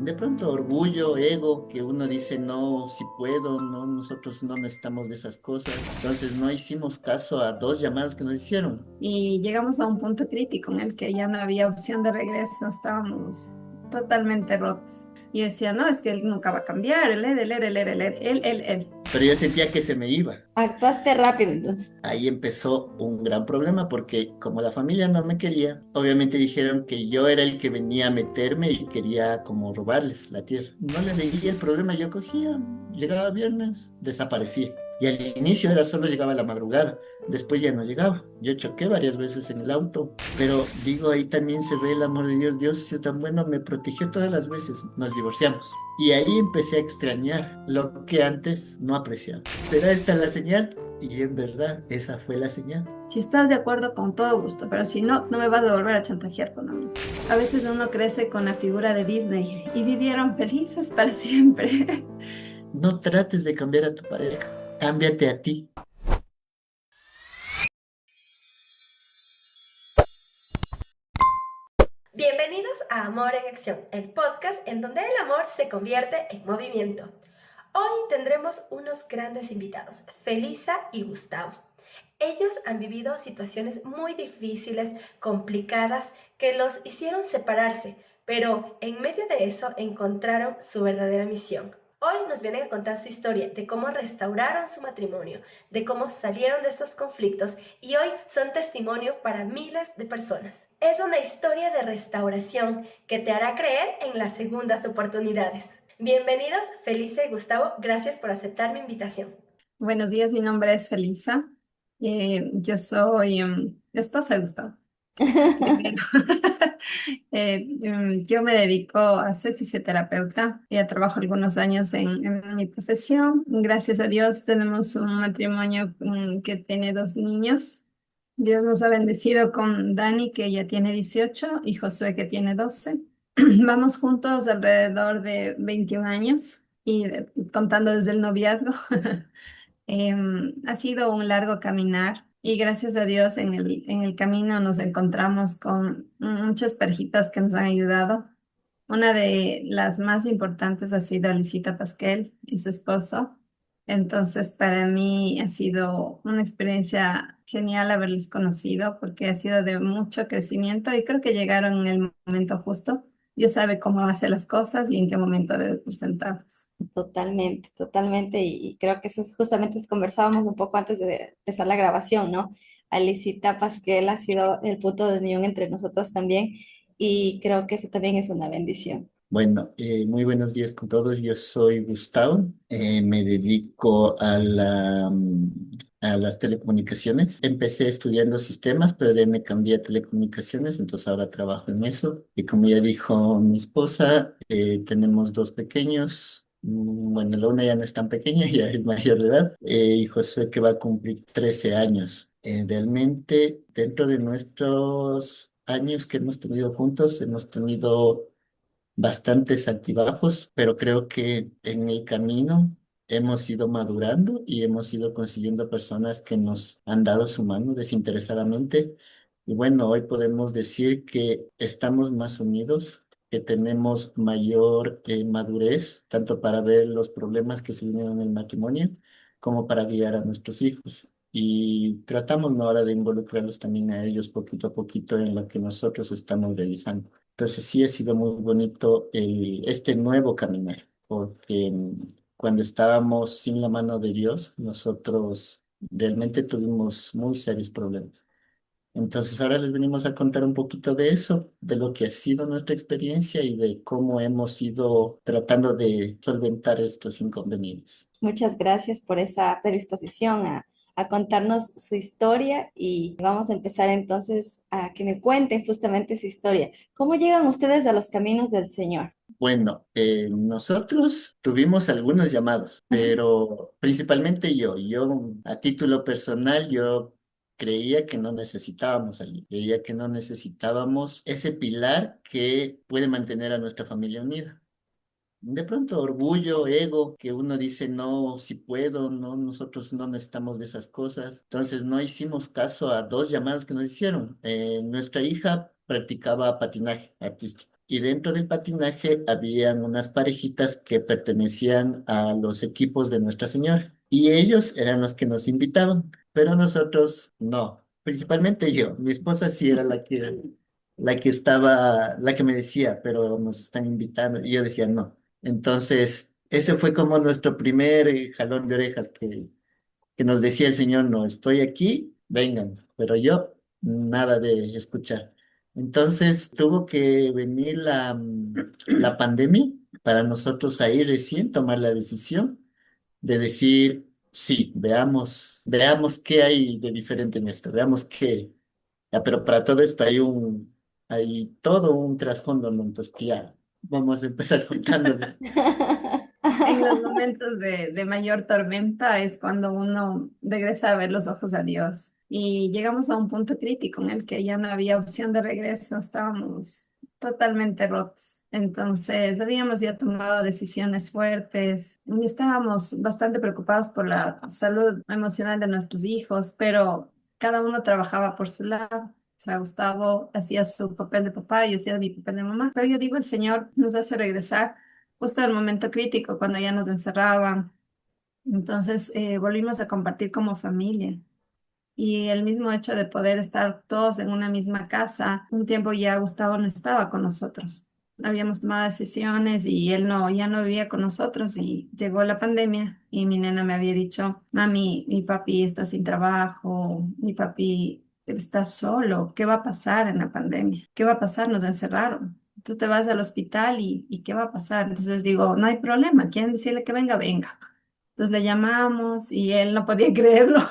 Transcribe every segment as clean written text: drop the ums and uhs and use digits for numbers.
De pronto orgullo, ego, que uno dice no, si puedo, no, nosotros no necesitamos de esas cosas. Entonces no hicimos caso a dos llamadas que nos hicieron. Y llegamos a un punto crítico en el que ya no había opción de regreso, estábamos totalmente rotos. Y decía, no, es que él nunca va a cambiar, él. Pero yo sentía que se me iba. Actuaste rápido, entonces. Ahí empezó un gran problema porque como la familia no me quería, obviamente dijeron que yo era el que venía a meterme y quería como robarles la tierra. No le veía el problema, yo cogía, llegaba viernes, desaparecía. Y al inicio era solo llegaba a la madrugada, después ya no llegaba. Yo choqué varias veces en el auto, pero digo, ahí también se ve el amor de Dios. Dios ha sido tan bueno, me protegió todas las veces. Nos divorciamos. Y ahí empecé a extrañar lo que antes no apreciaba. ¿Será esta la señal? Y en verdad, esa fue la señal. Si estás de acuerdo, con todo gusto, pero si no, no me vas a volver a chantajear con hombres. A veces uno crece con la figura de Disney y vivieron felices para siempre. No trates de cambiar a tu pareja, cámbiate a ti. Bienvenidos a Amor en Acción, el podcast en donde el amor se convierte en movimiento. Hoy tendremos unos grandes invitados, Felisa y Gustavo. Ellos han vivido situaciones muy difíciles, complicadas, que los hicieron separarse, pero en medio de eso encontraron su verdadera misión. Hoy nos vienen a contar su historia de cómo restauraron su matrimonio, de cómo salieron de estos conflictos y hoy son testimonio para miles de personas. Es una historia de restauración que te hará creer en las segundas oportunidades. Bienvenidos, Felisa y Gustavo, gracias por aceptar mi invitación. Buenos días, mi nombre es Felisa. Yo soy la esposa de Gustavo. Primero. Yo me dedico a ser fisioterapeuta. Ya trabajo algunos años en mi profesión. Gracias a Dios tenemos un matrimonio que tiene dos niños. Dios nos ha bendecido con Dani, que ya tiene 18, y Josué, que tiene 12. Vamos juntos alrededor de 21 años y contando desde el noviazgo. Ha sido un largo caminar y gracias a Dios en el camino nos encontramos con muchas parejitas que nos han ayudado. Una de las más importantes ha sido Alicita Pasquel y su esposo. Entonces, para mí ha sido una experiencia genial haberles conocido porque ha sido de mucho crecimiento y creo que llegaron en el momento justo. Dios sabe cómo hace las cosas y en qué momento debe presentarlas. Totalmente, totalmente. Y creo que eso es justamente conversábamos un poco antes de empezar la grabación, ¿no? Alicita Pasquel ha sido el punto de unión entre nosotros también y creo que eso también es una bendición. Bueno, muy buenos días con todos. Yo soy Gustavo. Me dedico a las telecomunicaciones. Empecé estudiando sistemas, pero de ahí me cambié a telecomunicaciones, entonces ahora trabajo en eso. Y como ya dijo mi esposa, tenemos dos pequeños. Bueno, la una ya no es tan pequeña, ya es mayor de edad. Y Josué que va a cumplir 13 años. Realmente, dentro de nuestros años que hemos tenido juntos, hemos tenido bastantes altibajos, pero creo que en el camino hemos ido madurando y hemos ido consiguiendo personas que nos han dado su mano desinteresadamente. Y bueno, hoy podemos decir que estamos más unidos, que tenemos mayor madurez, tanto para ver los problemas que se vienen en el matrimonio, como para guiar a nuestros hijos. Y tratamos ¿no? ahora de involucrarlos también a ellos poquito a poquito en lo que nosotros estamos realizando. Entonces sí ha sido muy bonito este nuevo caminar, porque cuando estábamos sin la mano de Dios, nosotros realmente tuvimos muy serios problemas. Entonces ahora les venimos a contar un poquito de eso, de lo que ha sido nuestra experiencia y de cómo hemos ido tratando de solventar estos inconvenientes. Muchas gracias por esa predisposición a contarnos su historia y vamos a empezar entonces a que me cuenten justamente su historia. ¿Cómo llegan ustedes a los caminos del Señor? Bueno, nosotros tuvimos algunos llamados, pero principalmente yo a título personal, yo creía que no necesitábamos allí, creía que no necesitábamos ese pilar que puede mantener a nuestra familia unida. De pronto, orgullo, ego, que uno dice, no, si puedo, no, nosotros no necesitamos de esas cosas. Entonces, no hicimos caso a dos llamadas que nos hicieron. Nuestra hija practicaba patinaje artístico. y dentro del patinaje habían unas parejitas que pertenecían a los equipos de Nuestra Señora y ellos eran los que nos invitaban, pero nosotros no, principalmente yo. Mi esposa sí era la que me decía, pero nos están invitando y yo decía no. Entonces, ese fue como nuestro primer jalón de orejas que nos decía el Señor, no, estoy aquí, vengan, pero yo nada de escuchar. Entonces tuvo que venir la pandemia para nosotros ahí recién tomar la decisión de decir, sí, veamos qué hay de diferente en esto, veamos qué. Ya, pero para todo esto hay todo un trasfondo, ¿no? Entonces, ya, vamos a empezar contándoles. En los momentos de mayor tormenta es cuando uno regresa a ver los ojos a Dios. Y llegamos a un punto crítico en el que ya no había opción de regreso, estábamos totalmente rotos. Entonces, habíamos ya tomado decisiones fuertes y estábamos bastante preocupados por la salud emocional de nuestros hijos, pero cada uno trabajaba por su lado. O sea, Gustavo hacía su papel de papá, yo hacía mi papel de mamá. Pero yo digo, el Señor nos hace regresar justo al momento crítico, cuando ya nos encerraban. Entonces, volvimos a compartir como familia. Y el mismo hecho de poder estar todos en una misma casa, un tiempo ya Gustavo no estaba con nosotros. Habíamos tomado decisiones y él no, ya no vivía con nosotros y llegó la pandemia y mi nena me había dicho, mami, mi papi está sin trabajo, mi papi está solo, ¿qué va a pasar en la pandemia? ¿Qué va a pasar? Nos encerraron. Tú te vas al hospital y ¿qué va a pasar? Entonces digo, no hay problema, quieren decirle que venga, venga. Entonces le llamamos y él no podía creerlo.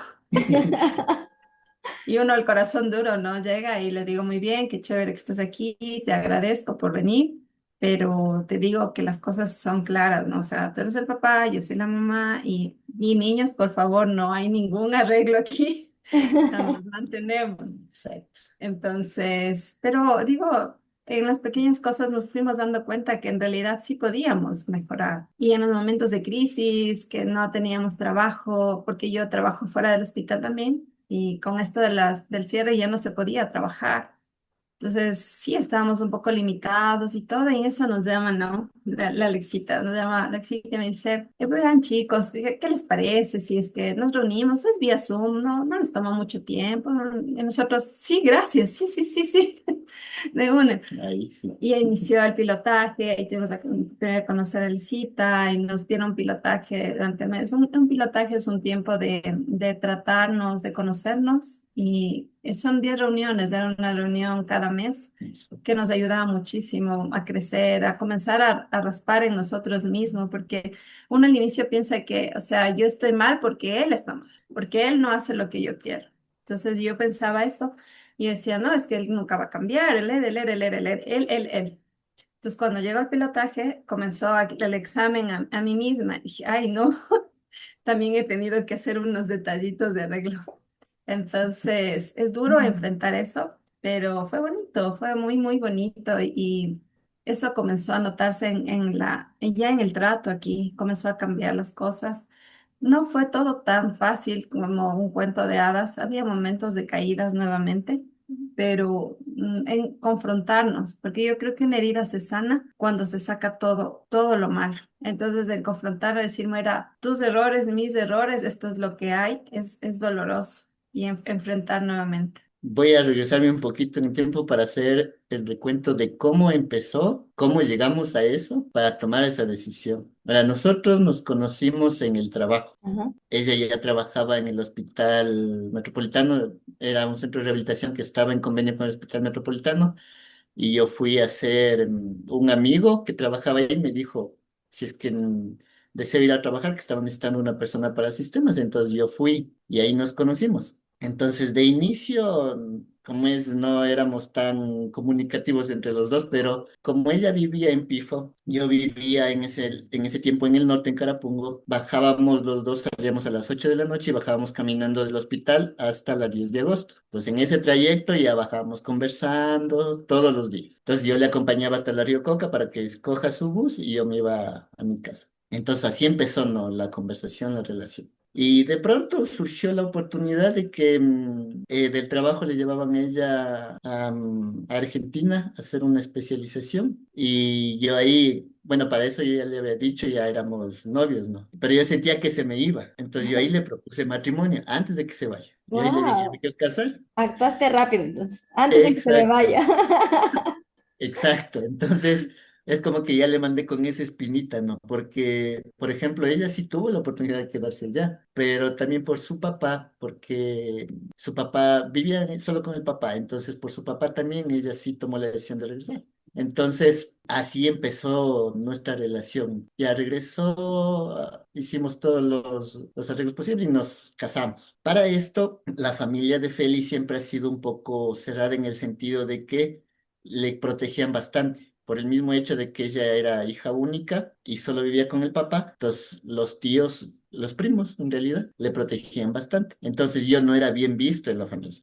Y uno al corazón duro, ¿no? Llega y le digo, muy bien, qué chévere que estés aquí, te agradezco por venir, pero te digo que las cosas son claras, ¿no? O sea, tú eres el papá, yo soy la mamá y niños, por favor, no hay ningún arreglo aquí. O sea, nos mantenemos. Exacto. Entonces, pero digo, en las pequeñas cosas nos fuimos dando cuenta que en realidad sí podíamos mejorar. Y en los momentos de crisis, que no teníamos trabajo, porque yo trabajo fuera del hospital también, y con esto del cierre ya no se podía trabajar. Entonces, sí, estábamos un poco limitados y todo, y eso nos llama, ¿no? La Alexita, nos llama, Alexita y me dice, vean chicos, ¿qué les parece si es que nos reunimos? Es vía Zoom, no nos toma mucho tiempo. Y nosotros, sí, gracias, sí, sí, sí, sí, de una. Ahí sí. Y inició el pilotaje, y tuvimos la oportunidad de conocer el CITA, y nos dieron pilotaje durante el mes. Un pilotaje es un tiempo de tratarnos, de conocernos, y son 10 reuniones, era una reunión cada mes Eso. que nos ayudaba muchísimo a crecer, a comenzar a raspar en nosotros mismos, porque uno al inicio piensa que, o sea, yo estoy mal porque él está mal, porque él no hace lo que yo quiero. Entonces yo pensaba eso y decía, no, es que él nunca va a cambiar, él. Entonces cuando llegó el pilotaje, comenzó el examen a mí misma. Dije, ay, no, también he tenido que hacer unos detallitos de arreglo. Entonces, es duro enfrentar eso, pero fue bonito, fue muy, muy bonito y eso comenzó a notarse ya en el trato aquí, comenzó a cambiar las cosas. No fue todo tan fácil como un cuento de hadas, había momentos de caídas nuevamente, pero en confrontarnos, porque yo creo que una herida se sana cuando se saca todo lo malo. Entonces, el confrontar, decir, mira, tus errores, mis errores, esto es lo que hay, es doloroso y enfrentar nuevamente. Voy a regresarme un poquito en el tiempo para hacer el recuento de cómo empezó, cómo llegamos a eso, para tomar esa decisión. Para nosotros nos conocimos en el trabajo. Ajá. Ella ya trabajaba en el Hospital Metropolitano, era un centro de rehabilitación que estaba en convenio con el Hospital Metropolitano, y yo fui a ser un amigo que trabajaba ahí, me dijo, si es que deseo ir a trabajar, que estaban necesitando una persona para sistemas, entonces yo fui y ahí nos conocimos. Entonces, de inicio, como es, no éramos tan comunicativos entre los dos, pero como ella vivía en Pifo, yo vivía en ese tiempo en el norte, en Carapungo, bajábamos los dos, salíamos a las 8 de la noche y bajábamos caminando del hospital hasta la 10 de agosto. Pues en ese trayecto ya bajábamos conversando todos los días. Entonces yo le acompañaba hasta la Río Coca para que escoja su bus y yo me iba a mi casa. Entonces así empezó, ¿no? La conversación, la relación. Y de pronto surgió la oportunidad de que del trabajo le llevaban a ella a Argentina a hacer una especialización. Y yo ahí, bueno, para eso yo ya le había dicho, ya éramos novios, ¿no? Pero yo sentía que se me iba. Entonces yo ahí le propuse matrimonio antes de que se vaya. Yo ahí le dije, ¿me Wow, quiero casar? actuaste rápido entonces, antes de que se me Exacto. vaya. Exacto, entonces es como que ya le mandé con esa espinita, ¿no? Porque, por ejemplo, ella sí tuvo la oportunidad de quedarse allá, pero también por su papá, porque su papá vivía solo con el papá, entonces por su papá también ella sí tomó la decisión de regresar. Entonces, así empezó nuestra relación. Ya regresó, hicimos todos los arreglos posibles y nos casamos. Para esto, la familia de Feli siempre ha sido un poco cerrada en el sentido de que le protegían bastante. Por el mismo hecho de que ella era hija única y solo vivía con el papá, entonces los tíos, los primos en realidad, le protegían bastante. Entonces yo no era bien visto en la familia.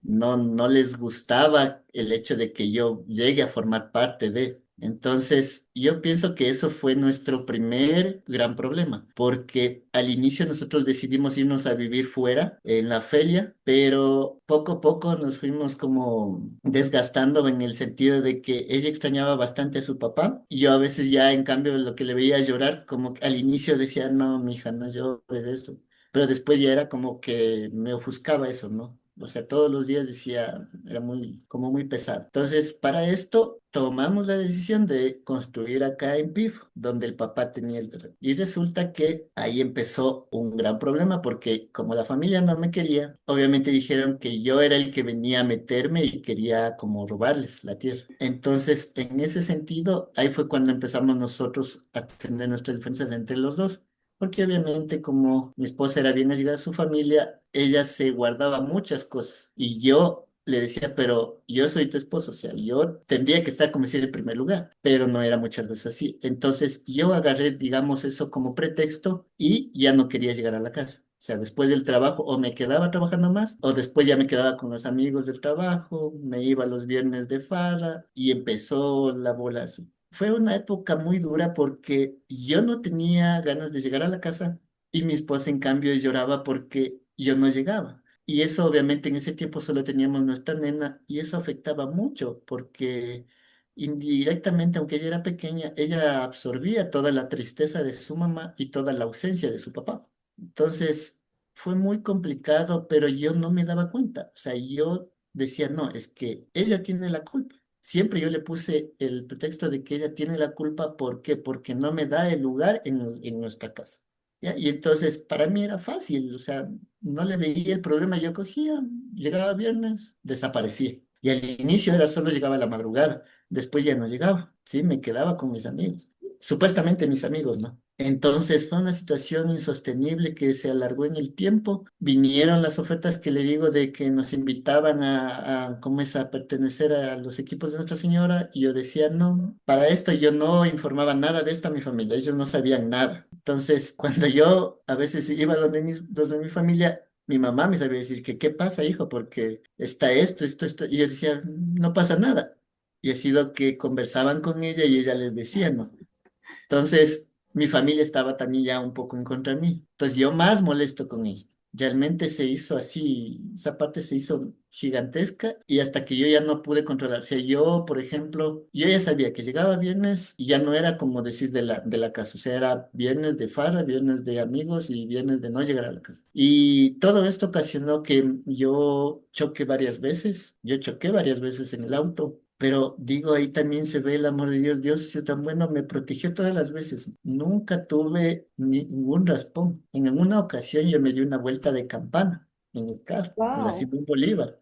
No, no les gustaba el hecho de que yo llegue a formar parte de. Entonces, yo pienso que eso fue nuestro primer gran problema, porque al inicio nosotros decidimos irnos a vivir fuera, en la feria, pero poco a poco nos fuimos como desgastando en el sentido de que ella extrañaba bastante a su papá y yo a veces ya en cambio lo que le veía llorar, como que al inicio decía, no, mi hija, no llores de esto, pero después ya era como que me ofuscaba eso, ¿no? O sea, todos los días decía, era muy, como muy pesado. Entonces, para esto tomamos la decisión de construir acá en PIF, donde el papá tenía el terreno. Y resulta que ahí empezó un gran problema, porque como la familia no me quería, obviamente dijeron que yo era el que venía a meterme y quería como robarles la tierra. Entonces, en ese sentido, ahí fue cuando empezamos nosotros a tener nuestras diferencias entre los dos. Porque obviamente como mi esposa era bien allegada a su familia, ella se guardaba muchas cosas. Y yo le decía, pero yo soy tu esposo, o sea, yo tendría que estar como decir en primer lugar, pero no era muchas veces así. Entonces yo agarré, digamos, eso como pretexto y ya no quería llegar a la casa. O sea, después del trabajo o me quedaba trabajando más o después ya me quedaba con los amigos del trabajo, me iba los viernes de farra y empezó la bola así. Fue una época muy dura porque yo no tenía ganas de llegar a la casa y mi esposa en cambio lloraba porque yo no llegaba. Y eso obviamente en ese tiempo solo teníamos nuestra nena y eso afectaba mucho porque indirectamente, aunque ella era pequeña, ella absorbía toda la tristeza de su mamá y toda la ausencia de su papá. Entonces fue muy complicado, pero yo no me daba cuenta. O sea, yo decía, no, es que ella tiene la culpa. Siempre yo le puse el pretexto de que ella tiene la culpa. ¿Por qué? Porque no me da el lugar en nuestra casa. ¿Ya? Y entonces para mí era fácil, o sea, no le veía el problema. Yo cogía, llegaba viernes, desaparecía. Y al inicio era solo llegaba a la madrugada, después ya no llegaba, ¿sí? Me quedaba con mis amigos, supuestamente mis amigos, ¿no? Entonces fue una situación insostenible que se alargó en el tiempo. Vinieron las ofertas que le digo de que nos invitaban ¿cómo es?, a pertenecer a los equipos de Nuestra Señora y yo decía, no, para esto yo no informaba nada de esto a mi familia, ellos no sabían nada. Entonces, cuando yo a veces iba donde mi familia, mi mamá me sabía decir que, ¿qué pasa, hijo? Porque está esto, y yo decía, no pasa nada. Y ha sido que conversaban con ella y ella les decía, ¿no? Entonces, mi familia estaba también ya un poco en contra de mí. Entonces, yo más molesto con ella. Realmente se hizo así, esa parte se hizo gigantesca y hasta que yo ya no pude controlar. O sea, yo, por ejemplo, yo ya sabía que llegaba viernes y ya no era como decir de la casa. O sea, era viernes de farra, viernes de amigos y viernes de no llegar a la casa. Y todo esto ocasionó que yo choqué varias veces. Yo choqué varias veces en el auto. Pero digo, ahí también se ve el amor de Dios. Dios, si tan bueno, me protegió todas las veces. Nunca tuve ningún raspón. En una ocasión yo me di una vuelta de campana en el carro, en la Wow. Simón Bolívar.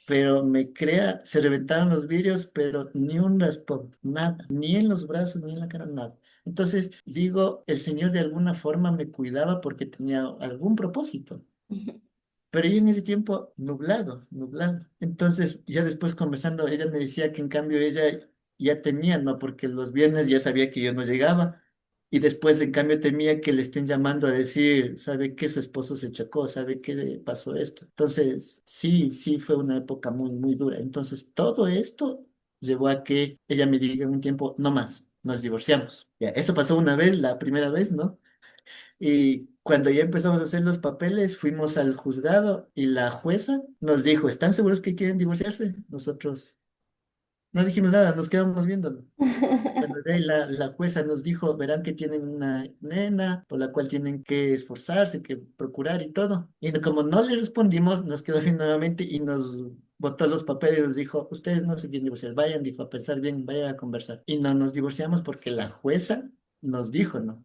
Pero me crea, se reventaron los vidrios, pero ni un raspón, nada, ni en los brazos, ni en la cara, nada. Entonces, digo, el Señor de alguna forma me cuidaba porque tenía algún propósito. Pero yo en ese tiempo nublado, nublado. Entonces, ya después conversando, ella me decía que en cambio ella ya temía, ¿no? Porque los viernes ya sabía que yo no llegaba. Y después, en cambio, temía que le estén llamando a decir, ¿sabe qué? Su esposo se chocó, ¿sabe qué le pasó esto? Entonces, sí, sí, fue una época muy, muy dura. Entonces, todo esto llevó a que ella me diga en un tiempo, no más, nos divorciamos. Ya, eso pasó una vez, la primera vez, ¿no? Y cuando ya empezamos a hacer los papeles, fuimos al juzgado y la jueza nos dijo, ¿están seguros que quieren divorciarse? Nosotros no dijimos nada, nos quedamos viendo. Cuando de ahí la jueza nos dijo, verán que tienen una nena por la cual tienen que esforzarse, que procurar y todo. Y como no le respondimos, nos quedó viendo nuevamente y nos botó los papeles y nos dijo, ustedes no se quieren divorciar, vayan, dijo, a pensar bien, vayan a conversar. Y no nos divorciamos porque la jueza nos dijo, no,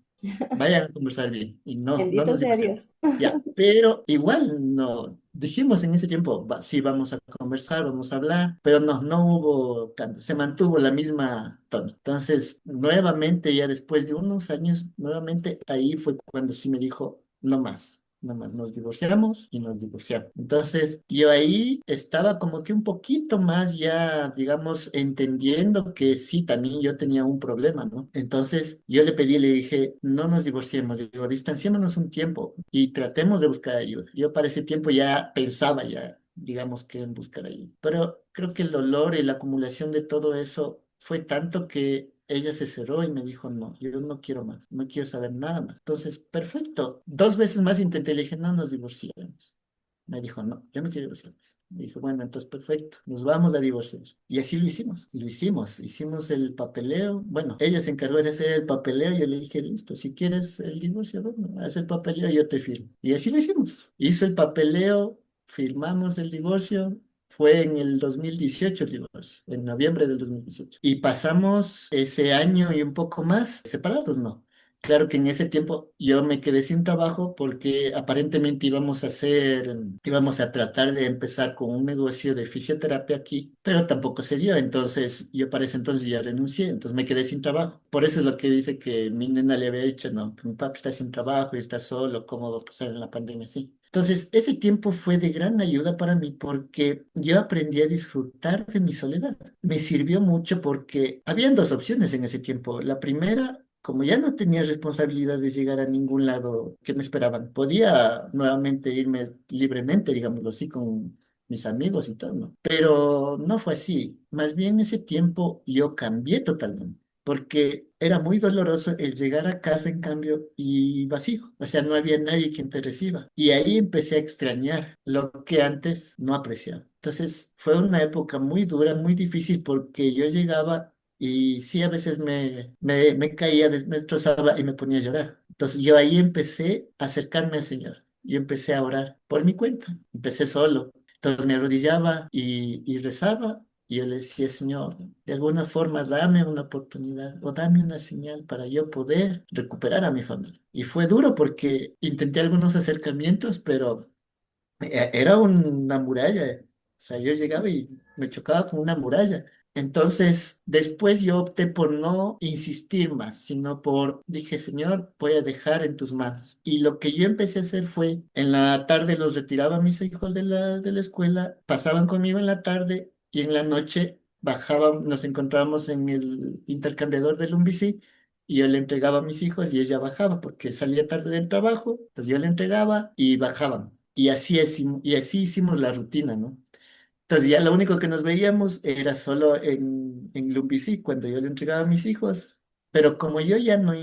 vayan a conversar bien. Y no Bendito nos sea divorciamos. Dios. Ya, pero igual no, dijimos en ese tiempo, sí, vamos a conversar, vamos a hablar, pero no hubo cambio, se mantuvo la misma tono. Entonces, nuevamente, ya después de unos años, nuevamente ahí fue cuando sí me dijo, no más. No más, nos divorciamos y nos divorciamos. Entonces, yo ahí estaba como que un poquito más ya, digamos, entendiendo que sí, también yo tenía un problema, ¿no? Entonces, yo le pedí, le dije, no nos divorciemos, le digo, distanciémonos un tiempo y tratemos de buscar ayuda. Yo para ese tiempo ya pensaba ya, digamos, que en buscar ayuda. Pero creo que el dolor y la acumulación de todo eso fue tanto que ella se cerró y me dijo, no, yo no quiero más, no quiero saber nada más. Entonces, perfecto. Dos veces más intenté, le dije, no nos divorciemos. Me dijo, no, yo no quiero divorciarme. Me dijo, bueno, entonces perfecto, nos vamos a divorciar. Y así lo hicimos el papeleo. Bueno, ella se encargó de hacer el papeleo, yo le dije, listo, si quieres el divorcio, bueno, haz el papeleo, yo te firmo. Y así lo hicimos. Hizo el papeleo, firmamos el divorcio. Fue en el 2018 el divorcio, en noviembre del 2018. Y pasamos ese año y un poco más separados, ¿no? Claro que en ese tiempo yo me quedé sin trabajo porque aparentemente íbamos a tratar de empezar con un negocio de fisioterapia aquí, pero tampoco se dio. Entonces yo para ese entonces ya renuncié, entonces me quedé sin trabajo. Por eso es lo que dice que mi nena le había dicho, no, que mi papá está sin trabajo y está solo, ¿cómo va a pasar en la pandemia así? Entonces, ese tiempo fue de gran ayuda para mí porque yo aprendí a disfrutar de mi soledad. Me sirvió mucho porque habían dos opciones en ese tiempo. La primera, como ya no tenía responsabilidad de llegar a ningún lado que me esperaban, podía nuevamente irme libremente, digámoslo así, con mis amigos y todo, ¿no? Pero no fue así. Más bien ese tiempo yo cambié totalmente porque era muy doloroso el llegar a casa, en cambio, y vacío. O sea, no había nadie quien te reciba. Y ahí empecé a extrañar lo que antes no apreciaba. Entonces, fue una época muy dura, muy difícil, porque yo llegaba y sí, a veces me caía, me destrozaba y me ponía a llorar. Entonces, yo ahí empecé a acercarme al Señor. Yo empecé a orar por mi cuenta. Empecé solo. Entonces me arrodillaba y rezaba y yo le decía, Señor, de alguna forma dame una oportunidad o dame una señal para yo poder recuperar a mi familia. Y fue duro porque intenté algunos acercamientos, pero era una muralla. O sea, yo llegaba y me chocaba con una muralla. Entonces, después yo opté por no insistir más, sino dije, Señor, voy a dejar en tus manos. Y lo que yo empecé a hacer fue, en la tarde los retiraba a mis hijos de la escuela, pasaban conmigo en la tarde y en la noche bajaban, nos encontrábamos en el intercambiador del Umbici y yo le entregaba a mis hijos y ella bajaba porque salía tarde del trabajo, entonces yo le entregaba y bajaban. Y así hicimos la rutina, ¿no? Entonces ya lo único que nos veíamos era solo en Lumbicí, cuando yo le entregaba a mis hijos. Pero como yo ya no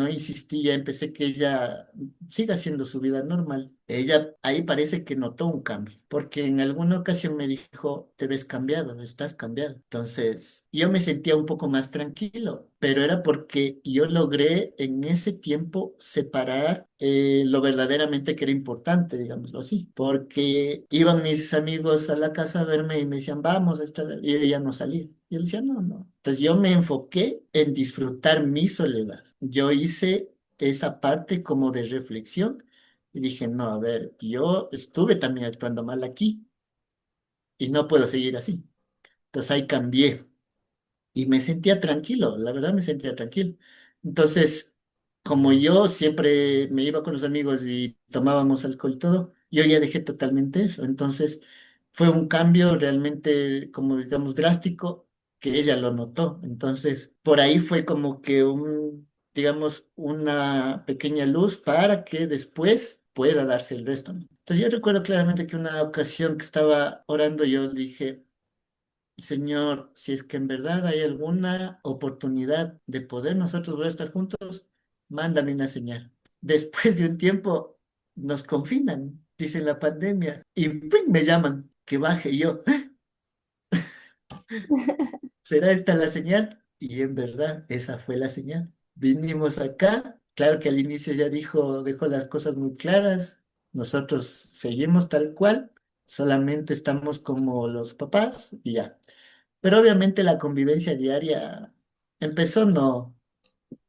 insistí, ya empecé que ella siga haciendo su vida normal. Ella ahí parece que notó un cambio, porque en alguna ocasión me dijo, te ves cambiado, estás cambiado. Entonces yo me sentía un poco más tranquilo, pero era porque yo logré en ese tiempo separar lo verdaderamente que era importante, digámoslo así, porque iban mis amigos a la casa a verme y me decían, vamos, y yo ya no salía. Y yo le decía, no, no. Entonces yo me enfoqué en disfrutar mi soledad. Yo hice esa parte como de reflexión y dije, no, a ver, yo estuve también actuando mal aquí y no puedo seguir así. Entonces ahí cambié y me sentía tranquilo, la verdad me sentía tranquilo. Entonces, como yo siempre me iba con los amigos y tomábamos alcohol y todo, yo ya dejé totalmente eso. Entonces, fue un cambio realmente, como digamos, drástico, que ella lo notó. Entonces, por ahí fue como que digamos, una pequeña luz para que después pueda darse el resto, ¿no? Entonces, yo recuerdo claramente que una ocasión que estaba orando, yo dije, Señor, si es que en verdad hay alguna oportunidad de poder nosotros volver a estar juntos, mándame una señal. Después de un tiempo nos confinan, dice la pandemia, y ¡ping! Me llaman que baje y yo. ¿Será esta la señal? Y en verdad, esa fue la señal. Vinimos acá, claro que al inicio ya dejó las cosas muy claras, nosotros seguimos tal cual, solamente estamos como los papás y ya. Pero obviamente la convivencia diaria empezó, no.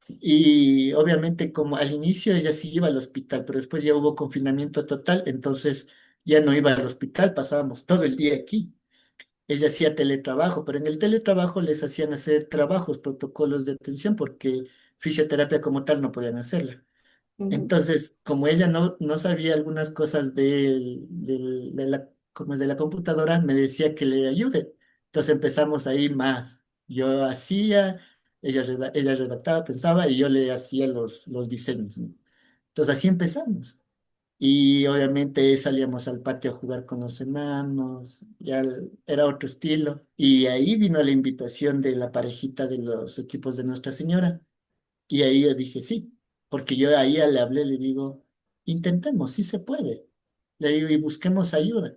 Y obviamente como al inicio ella sí iba al hospital, pero después ya hubo confinamiento total, entonces ya no iba al hospital, pasábamos todo el día aquí. Ella hacía teletrabajo, pero en el teletrabajo les hacían hacer trabajos, protocolos de atención, porque fisioterapia como tal no podían hacerla. Ujú, Entonces, como ella no sabía algunas cosas como es de la computadora, me decía que le ayude. Entonces empezamos ahí más. Yo hacía, ella redactaba, pensaba y yo le hacía los diseños, ¿no? Entonces así empezamos. Y obviamente salíamos al patio a jugar con los enanos, era otro estilo. Y ahí vino la invitación de la parejita de los equipos de Nuestra Señora. Y ahí yo dije sí, porque yo ahí ya le hablé, le digo, intentemos, sí se puede. Le digo, y busquemos ayuda.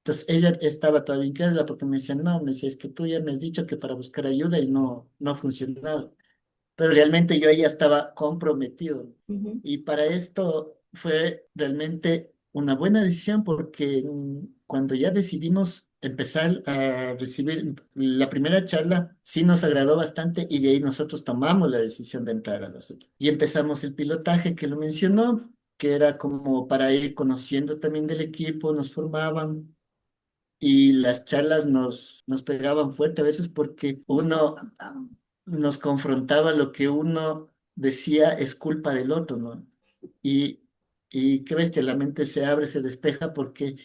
Entonces ella estaba todavía incrédula porque me decía, no, me decía, es que tú ya me has dicho que para buscar ayuda y no ha funcionado, pero realmente yo ya estaba comprometido. ujú, Y para esto fue realmente una buena decisión porque cuando ya decidimos empezar a recibir la primera charla, sí nos agradó bastante y de ahí nosotros tomamos la decisión de entrar a los equipos. Y empezamos el pilotaje que lo mencionó, que era como para ir conociendo también del equipo, nos formaban. Y las charlas nos pegaban fuerte a veces porque uno nos confrontaba lo que uno decía es culpa del otro, ¿no? Y, y qué bestia, la mente se abre, se despeja porque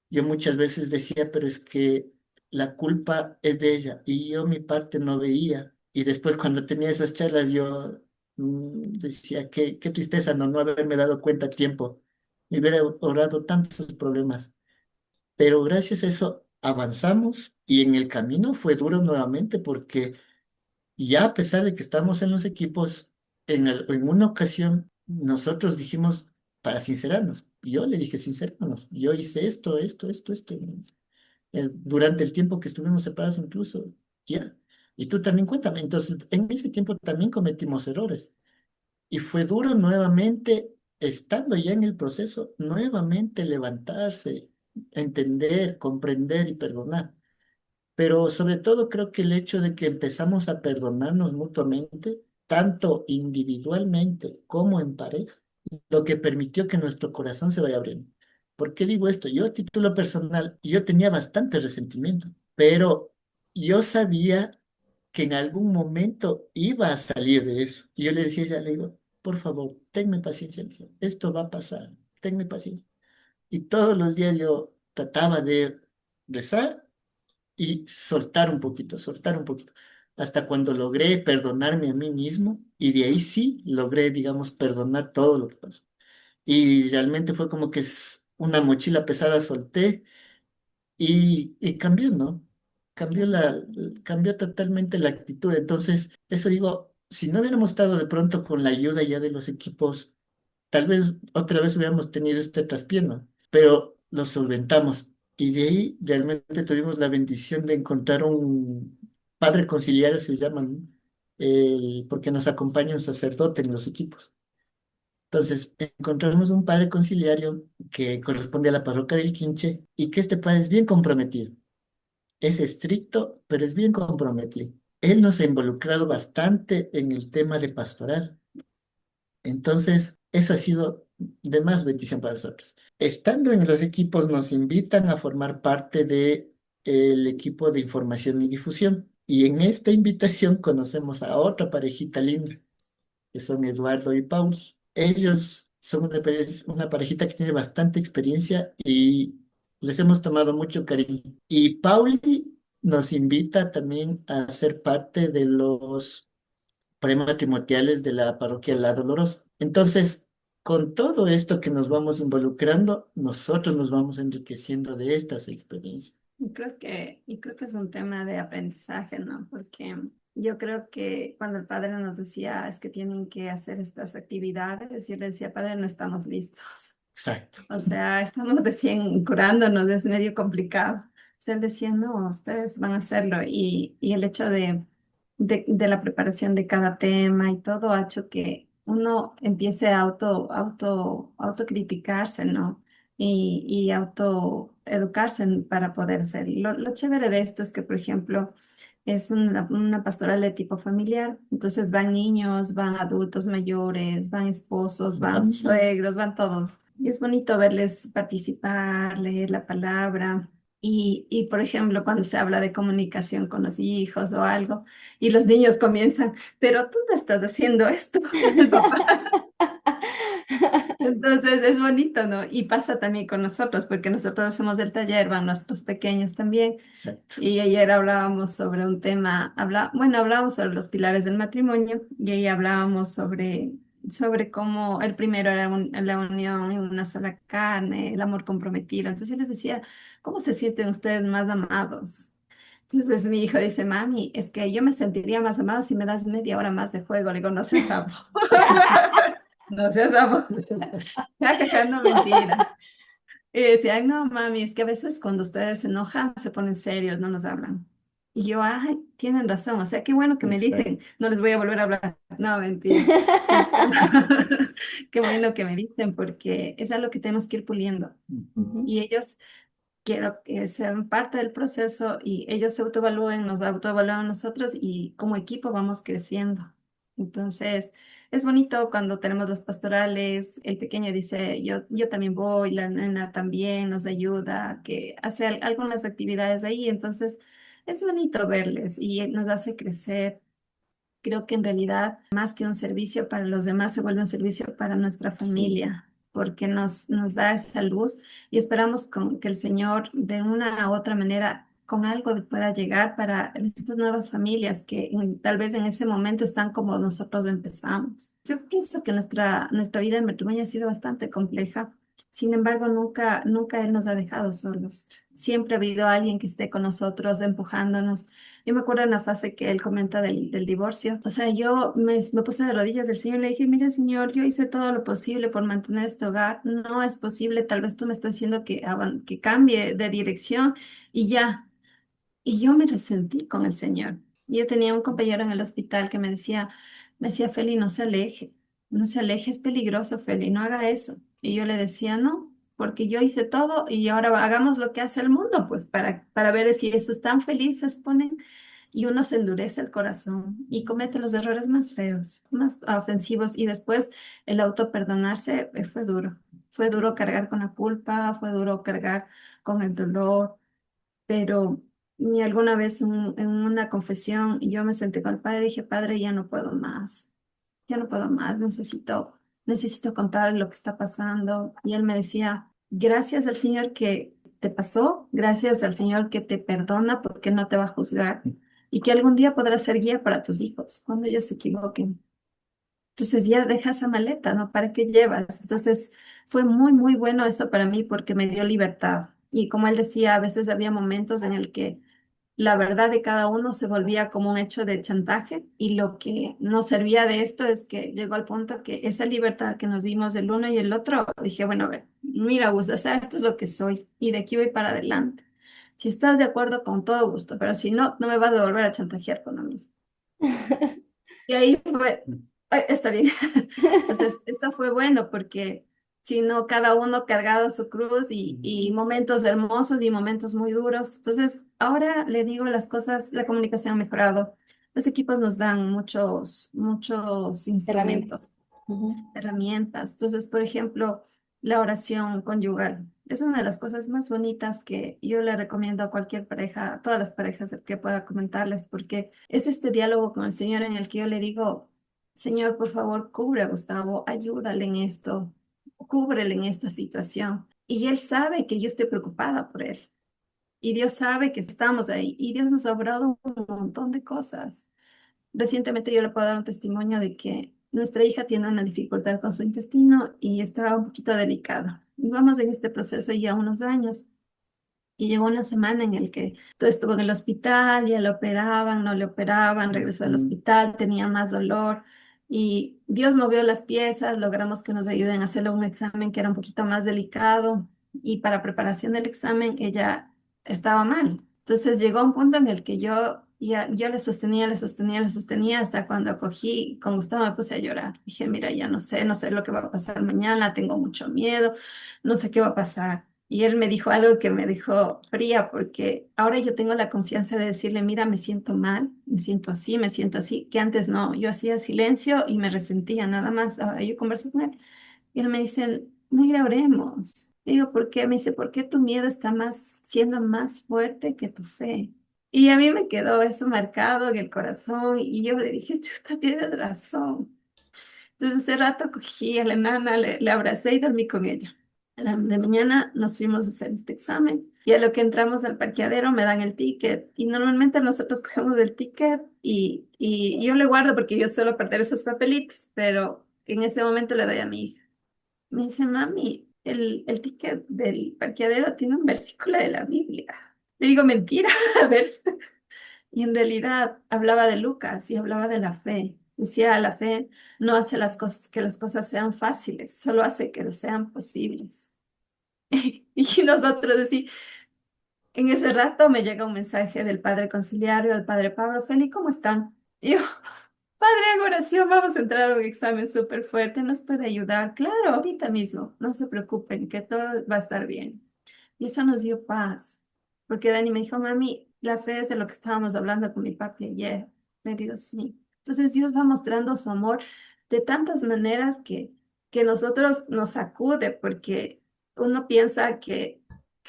yo muchas veces decía, pero es que la culpa es de ella y yo mi parte no veía. Y después cuando tenía esas charlas yo decía, qué tristeza no haberme dado cuenta a tiempo. Me hubiera ahorrado tantos problemas. Pero gracias a eso avanzamos y en el camino fue duro nuevamente porque ya a pesar de que estamos en los equipos, en una ocasión nosotros dijimos, para sincerarnos, yo le dije, sincerémonos, yo hice esto, durante el tiempo que estuvimos separados incluso, ya. Y tú también cuéntame. Entonces, en ese tiempo también cometimos errores. Y fue duro nuevamente, estando ya en el proceso, nuevamente levantarse, entender, comprender y perdonar. Pero sobre todo creo que el hecho de que empezamos a perdonarnos mutuamente, tanto individualmente como en pareja, lo que permitió que nuestro corazón se vaya abriendo. ¿Por qué digo esto? Yo a título personal, yo tenía bastante resentimiento, pero yo sabía que en algún momento iba a salir de eso. Y yo le decía a ella, le digo, por favor, tenme paciencia, le decía, esto va a pasar, tenme paciencia. Y todos los días yo trataba de rezar y soltar un poquito, hasta cuando logré perdonarme a mí mismo y de ahí sí logré, digamos, perdonar todo lo que pasó. Y realmente fue como que es una mochila pesada solté y cambió, ¿no? Cambió totalmente la actitud. Entonces, eso digo, si no hubiéramos estado de pronto con la ayuda ya de los equipos, tal vez otra vez hubiéramos tenido este traspié, ¿no? Pero lo solventamos. Y de ahí realmente tuvimos la bendición de encontrar un padre conciliario, se llama, ¿no? Porque nos acompaña un sacerdote en los equipos. Entonces, encontramos un padre conciliario que corresponde a la parroquia del Quinche y que este padre es bien comprometido. Es estricto, pero es bien comprometido. Él nos ha involucrado bastante en el tema de pastoral. Entonces, eso ha sido de más bendición para nosotros. Estando en los equipos, nos invitan a formar parte de el equipo de información y difusión. Y en esta invitación conocemos a otra parejita linda, que son Eduardo y Paul. Ellos son una parejita que tiene bastante experiencia y les hemos tomado mucho cariño. Y Pauli nos invita también a ser parte de los prematrimoniales de la parroquia La Dolorosa. Entonces, con todo esto que nos vamos involucrando, nosotros nos vamos enriqueciendo de estas experiencias. Y creo que es un tema de aprendizaje, ¿no? Porque Yo creo que cuando el padre nos decía es que tienen que hacer estas actividades, yo le decía, padre, no estamos listos. Exacto. O sea, estamos recién curándonos, es medio complicado. O sea, él decía, no, ustedes van a hacerlo. Y el hecho de la preparación de cada tema y todo ha hecho que uno empiece a autocriticarse, ¿no? Y autoeducarse para poder ser. Lo chévere de esto es que, por ejemplo, es una pastoral de tipo familiar, entonces van niños, van adultos mayores, van esposos, van Así. suegros, van todos. Y es bonito verles participar, leer la palabra. Por ejemplo, cuando se habla de comunicación con los hijos o algo, y los niños comienzan, pero tú no estás haciendo esto, el papá. Entonces es bonito, ¿no? Y pasa también con nosotros, porque nosotros hacemos el taller, van nuestros pequeños también. Exacto. Y ayer hablábamos sobre un tema, bueno, hablábamos sobre los pilares del matrimonio y ahí hablábamos sobre cómo el primero era la unión en una sola carne, el amor comprometido. Entonces yo les decía, ¿cómo se sienten ustedes más amados? Entonces mi hijo dice, mami, es que yo me sentiría más amado si me das media hora más de juego. Le digo, no seas amo. No seas amo. Jajaja, no, mentira. Y decían, no, mami, es que a veces cuando ustedes se enojan se ponen serios, no nos hablan. Y yo, ay, tienen razón, o sea, qué bueno que me Exacto. dicen, no les voy a volver a hablar. No, mentira. Qué bueno que me dicen, porque es algo que tenemos que ir puliendo. Ujú. Y ellos quiero que sean parte del proceso y ellos se autoevalúen, nos autoevalúan nosotros y como equipo vamos creciendo. Entonces, es bonito cuando tenemos las pastorales, el pequeño dice, yo también voy, la nena también nos ayuda, que hace algunas actividades ahí, entonces es bonito verles y nos hace crecer. Creo que en realidad, más que un servicio para los demás, se vuelve un servicio para nuestra Sí. familia, porque nos da esa luz y esperamos que el Señor, de una u otra manera, con algo pueda llegar para estas nuevas familias que tal vez en ese momento están como nosotros empezamos. Yo pienso que nuestra vida de matrimonio ha sido bastante compleja. Sin embargo, nunca Él nos ha dejado solos. Siempre ha habido alguien que esté con nosotros, empujándonos. Yo me acuerdo en la fase que él comenta del divorcio. O sea, yo me puse de rodillas del Señor y le dije, mire, Señor, yo hice todo lo posible por mantener este hogar. No es posible, tal vez tú me estás diciendo que cambie de dirección y ya. Y yo me resentí con el Señor. Yo tenía un compañero en el hospital que me decía, Feli, no se aleje, no se aleje, es peligroso, Feli, no haga eso. Y yo le decía, no, porque yo hice todo y ahora hagamos lo que hace el mundo, pues para ver si esos tan felices ponen y uno se endurece el corazón y comete los errores más feos, más ofensivos y después el auto perdonarse fue duro. Fue duro cargar con la culpa, fue duro cargar con el dolor, pero ni alguna vez en una confesión yo me senté con el padre y dije, padre, ya no puedo más, ya no puedo más, necesito contar lo que está pasando. Y él me decía, gracias al Señor que te pasó, gracias al Señor que te perdona porque no te va a juzgar y que algún día podrás ser guía para tus hijos cuando ellos se equivoquen. Entonces ya deja esa maleta, ¿no? ¿Para qué llevas? Entonces fue muy, muy bueno eso para mí porque me dio libertad. Y como él decía, a veces había momentos en el que la verdad de cada uno se volvía como un hecho de chantaje y lo que nos servía de esto es que llegó al punto que esa libertad que nos dimos el uno y el otro, dije, bueno, a ver, mira, Gus, o sea, esto es lo que soy y de aquí voy para adelante. Si estás de acuerdo, con todo gusto, pero si no, no me vas a volver a chantajear con lo mismo. Y ahí fue, "Ay, está bien". Entonces, eso fue bueno porque si no, cada uno cargado su cruz y momentos hermosos y momentos muy duros. Entonces, ahora le digo las cosas, la comunicación ha mejorado. Los equipos nos dan muchos instrumentos, Herramientas. Ujú. herramientas. Entonces, por ejemplo, la oración conyugal. Es una de las cosas más bonitas que yo le recomiendo a cualquier pareja, a todas las parejas que pueda comentarles, porque es este diálogo con el Señor en el que yo le digo, Señor, por favor, cubre a Gustavo, ayúdale en esto, cúbrele en esta situación. Y Él sabe que yo estoy preocupada por él. Y Dios sabe que estamos ahí. Y Dios nos ha obrado un montón de cosas. Recientemente yo le puedo dar un testimonio de que nuestra hija tiene una dificultad con su intestino y está un poquito delicada. Y vamos en este proceso ya unos años. Y llegó una semana en el que todo estuvo en el hospital, ya lo operaban, no le operaban, regresó al Mm. hospital, tenía más dolor. Y Dios movió las piezas, logramos que nos ayuden a hacerle un examen que era un poquito más delicado. Y para preparación del examen, ella estaba mal. Entonces llegó un punto en el que yo le sostenía, le sostenía, le sostenía, hasta cuando cogí, con Gustavo me puse a llorar. Dije, mira, ya no sé lo que va a pasar mañana, tengo mucho miedo, no sé qué va a pasar. Y él me dijo algo que me dejó fría, porque ahora yo tengo la confianza de decirle, mira, me siento mal, me siento así, que antes no, yo hacía silencio y me resentía nada más. Ahora yo converso con él y él me dice, negra, oremos. Digo, ¿por qué? Me dice, ¿por qué tu miedo está siendo más fuerte que tu fe? Y a mí me quedó eso marcado en el corazón y yo le dije, chuta, tienes razón. Entonces ese rato cogí a la nana, le abracé y dormí con ella. A la de mañana nos fuimos a hacer este examen y a lo que entramos al parqueadero me dan el ticket y normalmente nosotros cogemos el ticket y yo le guardo porque yo suelo perder esos papelitos, pero en ese momento le doy a mi hija. Me dice, mami, el ticket del parqueadero tiene un versículo de la Biblia. Le digo, mentira, a ver. Y en realidad hablaba de Lucas y hablaba de la fe. Decía, la fe no hace las cosas, que las cosas sean fáciles, solo hace que sean posibles. Y nosotros decimos, en ese rato me llega un mensaje del padre conciliario, del padre Pablo, Feli, ¿cómo están? Y yo, padre, en oración, vamos a entrar a un examen súper fuerte, ¿nos puede ayudar? Claro, ahorita mismo, no se preocupen, que todo va a estar bien. Y eso nos dio paz, porque Dani me dijo, mami, la fe es de lo que estábamos hablando con mi papi ayer. Le digo, sí. Entonces Dios va mostrando su amor de tantas maneras que nosotros nos sacude, porque uno piensa que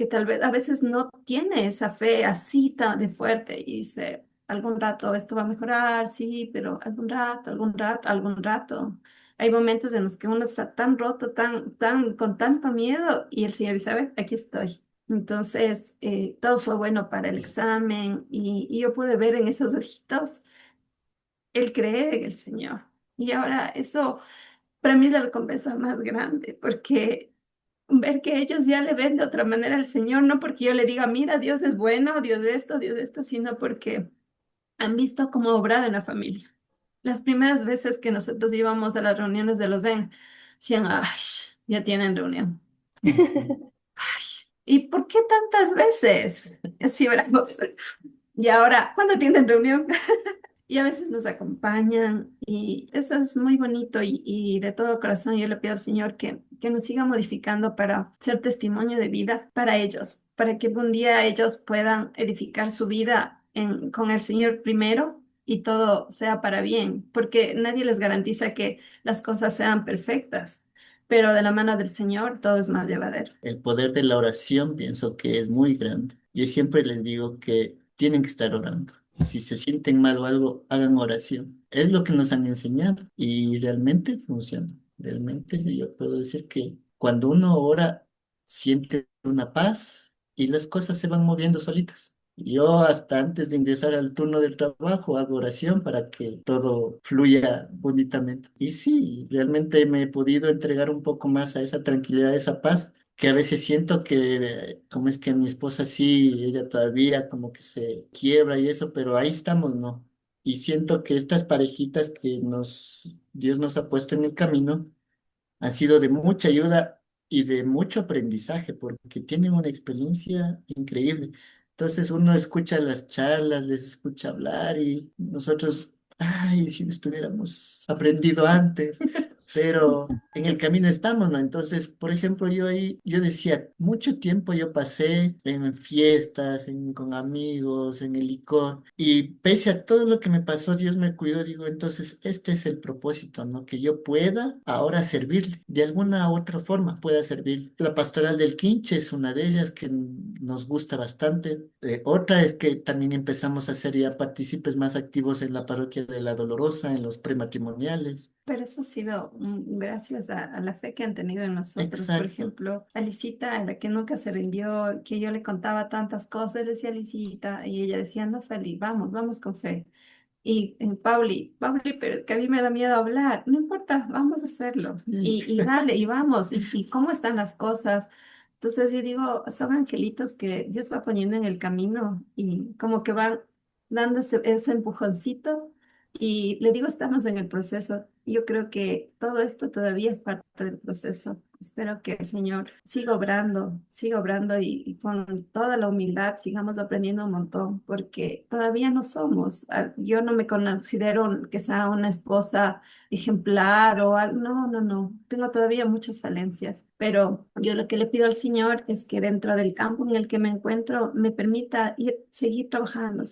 tal vez a veces no tiene esa fe así tan de fuerte y dice, algún rato esto va a mejorar, sí, pero algún rato, algún rato, algún rato. Hay momentos en los que uno está tan roto, con tanto miedo, y el Señor dice, a ver, aquí estoy. Entonces, todo fue bueno para el examen y yo pude ver en esos ojitos el creer en el Señor. Y ahora eso para mí es la recompensa más grande, porque ver que ellos ya le ven de otra manera al Señor, no porque yo le diga, mira, Dios es bueno, Dios de esto, sino porque han visto cómo ha obrado en la familia. Las primeras veces que nosotros íbamos a las reuniones de los Zen, decían, ay, ya tienen reunión. ¿Y por qué tantas veces? Así oramos. Y ahora, ¿cuándo tienen reunión? Y a veces nos acompañan y eso es muy bonito y de todo corazón yo le pido al Señor que nos siga modificando para ser testimonio de vida para ellos, para que algún día ellos puedan edificar su vida con el Señor primero y todo sea para bien, porque nadie les garantiza que las cosas sean perfectas, pero de la mano del Señor todo es más llevadero. El poder de la oración pienso que es muy grande. Yo siempre les digo que tienen que estar orando. Si se sienten mal o algo, hagan oración. Es lo que nos han enseñado y realmente funciona. Realmente sí, yo puedo decir que cuando uno ora, siente una paz y las cosas se van moviendo solitas. Yo hasta antes de ingresar al turno del trabajo hago oración para que todo fluya bonitamente. Y sí, realmente me he podido entregar un poco más a esa tranquilidad, a esa paz, que a veces siento que, como es que mi esposa sí, ella todavía como que se quiebra y eso, pero ahí estamos, ¿no? Y siento que estas parejitas que Dios nos ha puesto en el camino, ha sido de mucha ayuda y de mucho aprendizaje porque tienen una experiencia increíble. Entonces uno escucha las charlas, les escucha hablar y nosotros, ay, si estuviéramos aprendido antes, pero en el camino estamos, ¿no? Entonces, por ejemplo, yo ahí, yo decía, mucho tiempo yo pasé en fiestas, con amigos, en el licor, y pese a todo lo que me pasó, Dios me cuidó, digo, entonces, este es el propósito, ¿no? Que yo pueda ahora servirle, de alguna u otra forma pueda servir. La pastoral del Quinche es una de ellas que nos gusta bastante. Otra es que también empezamos a ser ya partícipes más activos en la parroquia de La Dolorosa, en los prematrimoniales. Pero eso ha sido gracias a la fe que han tenido en nosotros. Por Exacto. ejemplo, Alicita, la que nunca se rindió, que yo le contaba tantas cosas, le decía Alicita, y ella decía, no, Feli, vamos, vamos con fe. Y Pauli, pero es que a mí me da miedo hablar. No importa, vamos a hacerlo. Sí. Y dale, y vamos. Y cómo están las cosas? Entonces yo digo, son angelitos que Dios va poniendo en el camino y como que van dando ese empujoncito y le digo, estamos en el proceso. Yo creo que todo esto todavía es parte del proceso. Espero que el Señor siga obrando y con toda la humildad sigamos aprendiendo un montón, porque todavía no somos. Yo no me considero que sea una esposa ejemplar o algo. No, no, no. Tengo todavía muchas falencias, pero yo lo que le pido al Señor es que dentro del campo en el que me encuentro me permita seguir trabajando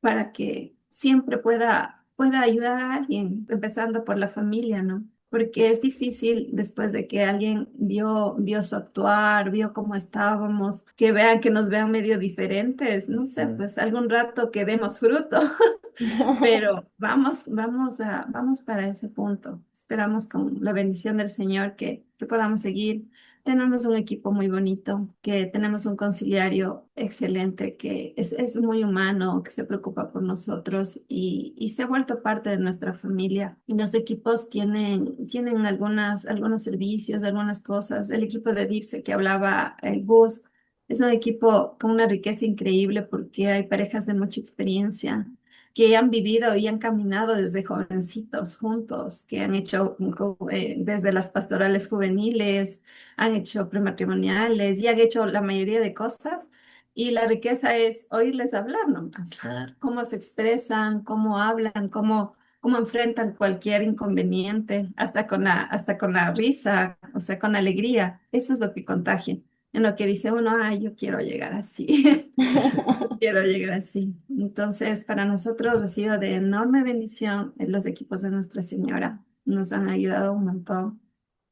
para que siempre pueda ayudar a alguien, empezando por la familia, ¿no? Porque es difícil después de que alguien vio su actuar, vio cómo estábamos, que vean, que nos vean medio diferentes, no sé, Mm. pues algún rato que demos fruto. Pero vamos para ese punto. Esperamos con la bendición del Señor que podamos seguir. Tenemos un equipo muy bonito, que tenemos un conciliario excelente, que es muy humano, que se preocupa por nosotros y se ha vuelto parte de nuestra familia. Y los equipos tienen algunos servicios, algunas cosas. El equipo de DIPSE que hablaba Gus es un equipo con una riqueza increíble porque hay parejas de mucha experiencia que han vivido y han caminado desde jovencitos juntos, que han hecho desde las pastorales juveniles, han hecho prematrimoniales y han hecho la mayoría de cosas. Y la riqueza es oírles hablar nomás, Claro. cómo se expresan, cómo hablan, cómo enfrentan cualquier inconveniente, hasta con la risa, o sea, con alegría. Eso es lo que contagia. En lo que dice uno, ay, yo quiero llegar así. Quiero llegar así. Entonces, para nosotros ha sido de enorme bendición los equipos de Nuestra Señora. Nos han ayudado un montón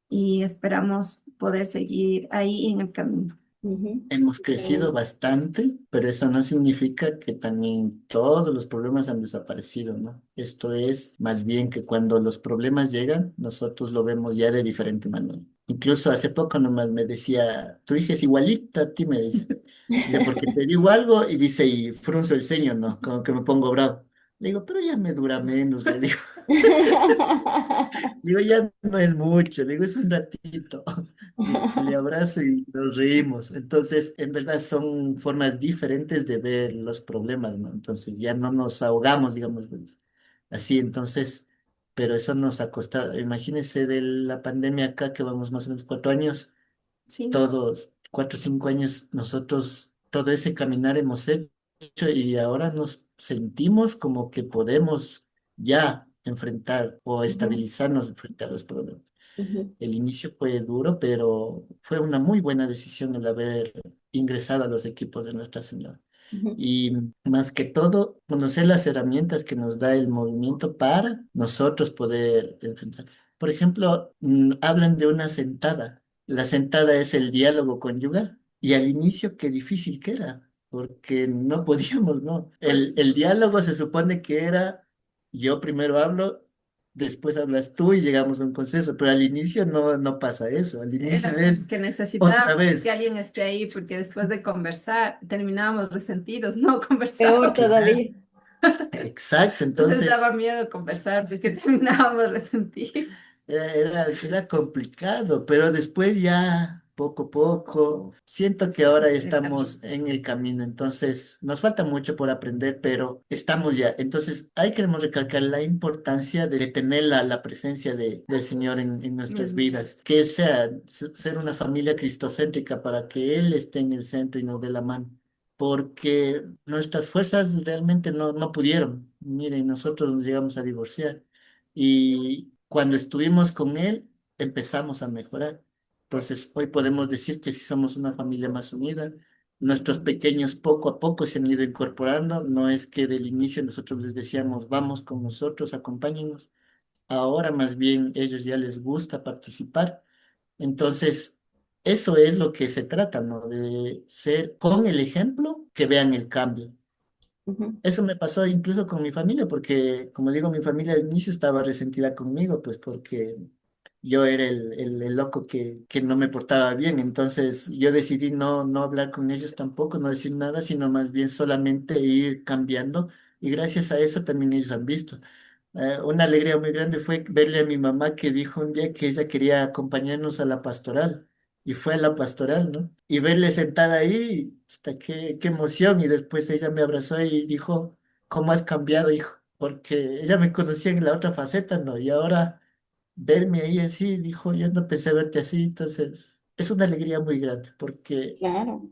y esperamos poder seguir ahí en el camino. Ujú. Hemos crecido Eh, bastante, pero eso no significa que también todos los problemas han desaparecido, ¿no? Esto es más bien que cuando los problemas llegan, nosotros lo vemos ya de diferente manera. Incluso hace poco nomás me decía, tu hija es igualita a ti, me dice. Dice, porque te digo algo y dice, y frunzo el ceño, ¿no? Como que me pongo bravo. Le digo, pero ya me dura menos, le digo. Digo, ya no es mucho, digo, es un ratito. Le abrazo y nos reímos. Entonces, en verdad son formas diferentes de ver los problemas, ¿no? Entonces ya no nos ahogamos, digamos, pues, así. Entonces, pero eso nos ha costado. Imagínense de la pandemia acá, que vamos más o menos 4 años, Sí. todos, 4 o 5 años, nosotros todo ese caminar hemos hecho y ahora nos sentimos como que podemos ya enfrentar o Ujú, estabilizarnos frente a los problemas. ujú, El inicio fue duro, pero fue una muy buena decisión el haber ingresado a los equipos de Nuestra Señora. ujú, Y más que todo, conocer las herramientas que nos da el movimiento para nosotros poder enfrentar. Por ejemplo, hablan de una sentada. La sentada es el diálogo conyugal. Y al inicio, qué difícil que era, porque no podíamos, ¿no? Pues El diálogo se supone que era, yo primero hablo, después hablas tú y llegamos a un consenso, pero al inicio no pasa eso. Al inicio era es que otra necesitábamos que vez. alguien esté ahí porque después de conversar terminábamos resentidos, no peor conversamos. todavía. Exacto, Entonces entonces daba miedo conversar porque terminábamos resentidos. era complicado, pero después ya poco a poco siento que ahora Supimos el camino. estamos en el camino, entonces nos falta mucho por aprender, pero estamos ya. Entonces ahí queremos recalcar la importancia de tener la presencia del Señor en nuestras Mismo. vidas, que sea ser una familia cristocéntrica para que Él esté en el centro y nos dé la mano. Porque nuestras fuerzas realmente no pudieron. Miren, nosotros nos llegamos a divorciar y cuando estuvimos con él empezamos a mejorar. Entonces, hoy podemos decir que sí somos una familia más unida. Nuestros pequeños poco a poco se han ido incorporando. No es que del inicio nosotros les decíamos, vamos con nosotros, acompáñenos. Ahora más bien ellos ya les gusta participar. Entonces, eso es lo que se trata, ¿no? De ser con el ejemplo que vean el cambio. Ujú, Eso me pasó incluso con mi familia, porque, como digo, mi familia al inicio estaba resentida conmigo, pues porque yo era el loco que no me portaba bien. Entonces yo decidí no hablar con ellos tampoco, no decir nada, sino más bien solamente ir cambiando. Y gracias a eso también ellos han visto. Una alegría muy grande fue verle a mi mamá que dijo un día que ella quería acompañarnos a la pastoral. y fue a la pastoral, ¿no? Y verle sentada ahí, hasta qué emoción. Y después ella me abrazó y dijo, ¿cómo has cambiado, hijo? Porque ella me conocía en la otra faceta, ¿no? Y ahora verme ahí así, dijo, yo no pensé verte así. Entonces, es una alegría muy grande, porque Claro,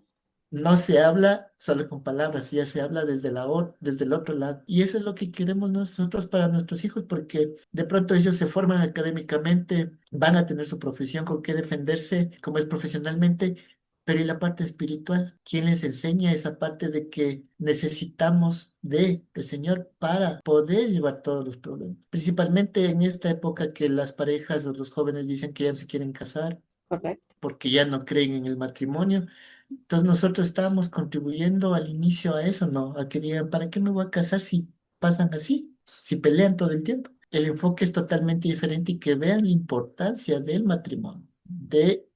no se habla solo con palabras, ya se habla desde el otro lado. Y eso es lo que queremos nosotros para nuestros hijos, porque de pronto ellos se forman académicamente, van a tener su profesión con qué defenderse, como es profesionalmente, pero ¿y la parte espiritual? ¿Quién les enseña esa parte de que necesitamos de el Señor para poder llevar todos los problemas? Principalmente en esta época que las parejas o los jóvenes dicen que ya no se quieren casar correcto. porque ya no creen en el matrimonio. Entonces nosotros estábamos contribuyendo al inicio a eso, ¿no? A que digan, ¿para qué me voy a casar si pasan así? Si pelean todo el tiempo. El enfoque es totalmente diferente y que vean la importancia del matrimonio, de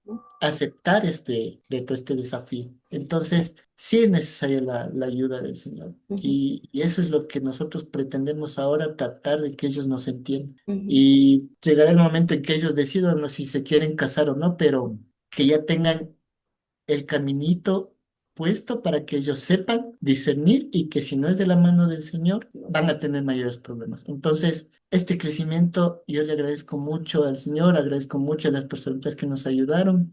aceptar este reto, este desafío. Entonces, sí es necesaria la ayuda del Señor. Ujú, Y eso es lo que nosotros pretendemos ahora, tratar de que ellos nos entiendan. ujú. Y llegará el momento en que ellos decidan, ¿no? Si se quieren casar o no, pero que ya tengan el caminito puesto para que ellos sepan discernir y que si no es de la mano del Señor, No van sé. a tener mayores problemas. Entonces, este crecimiento yo le agradezco mucho al Señor, agradezco mucho a las personitas que nos ayudaron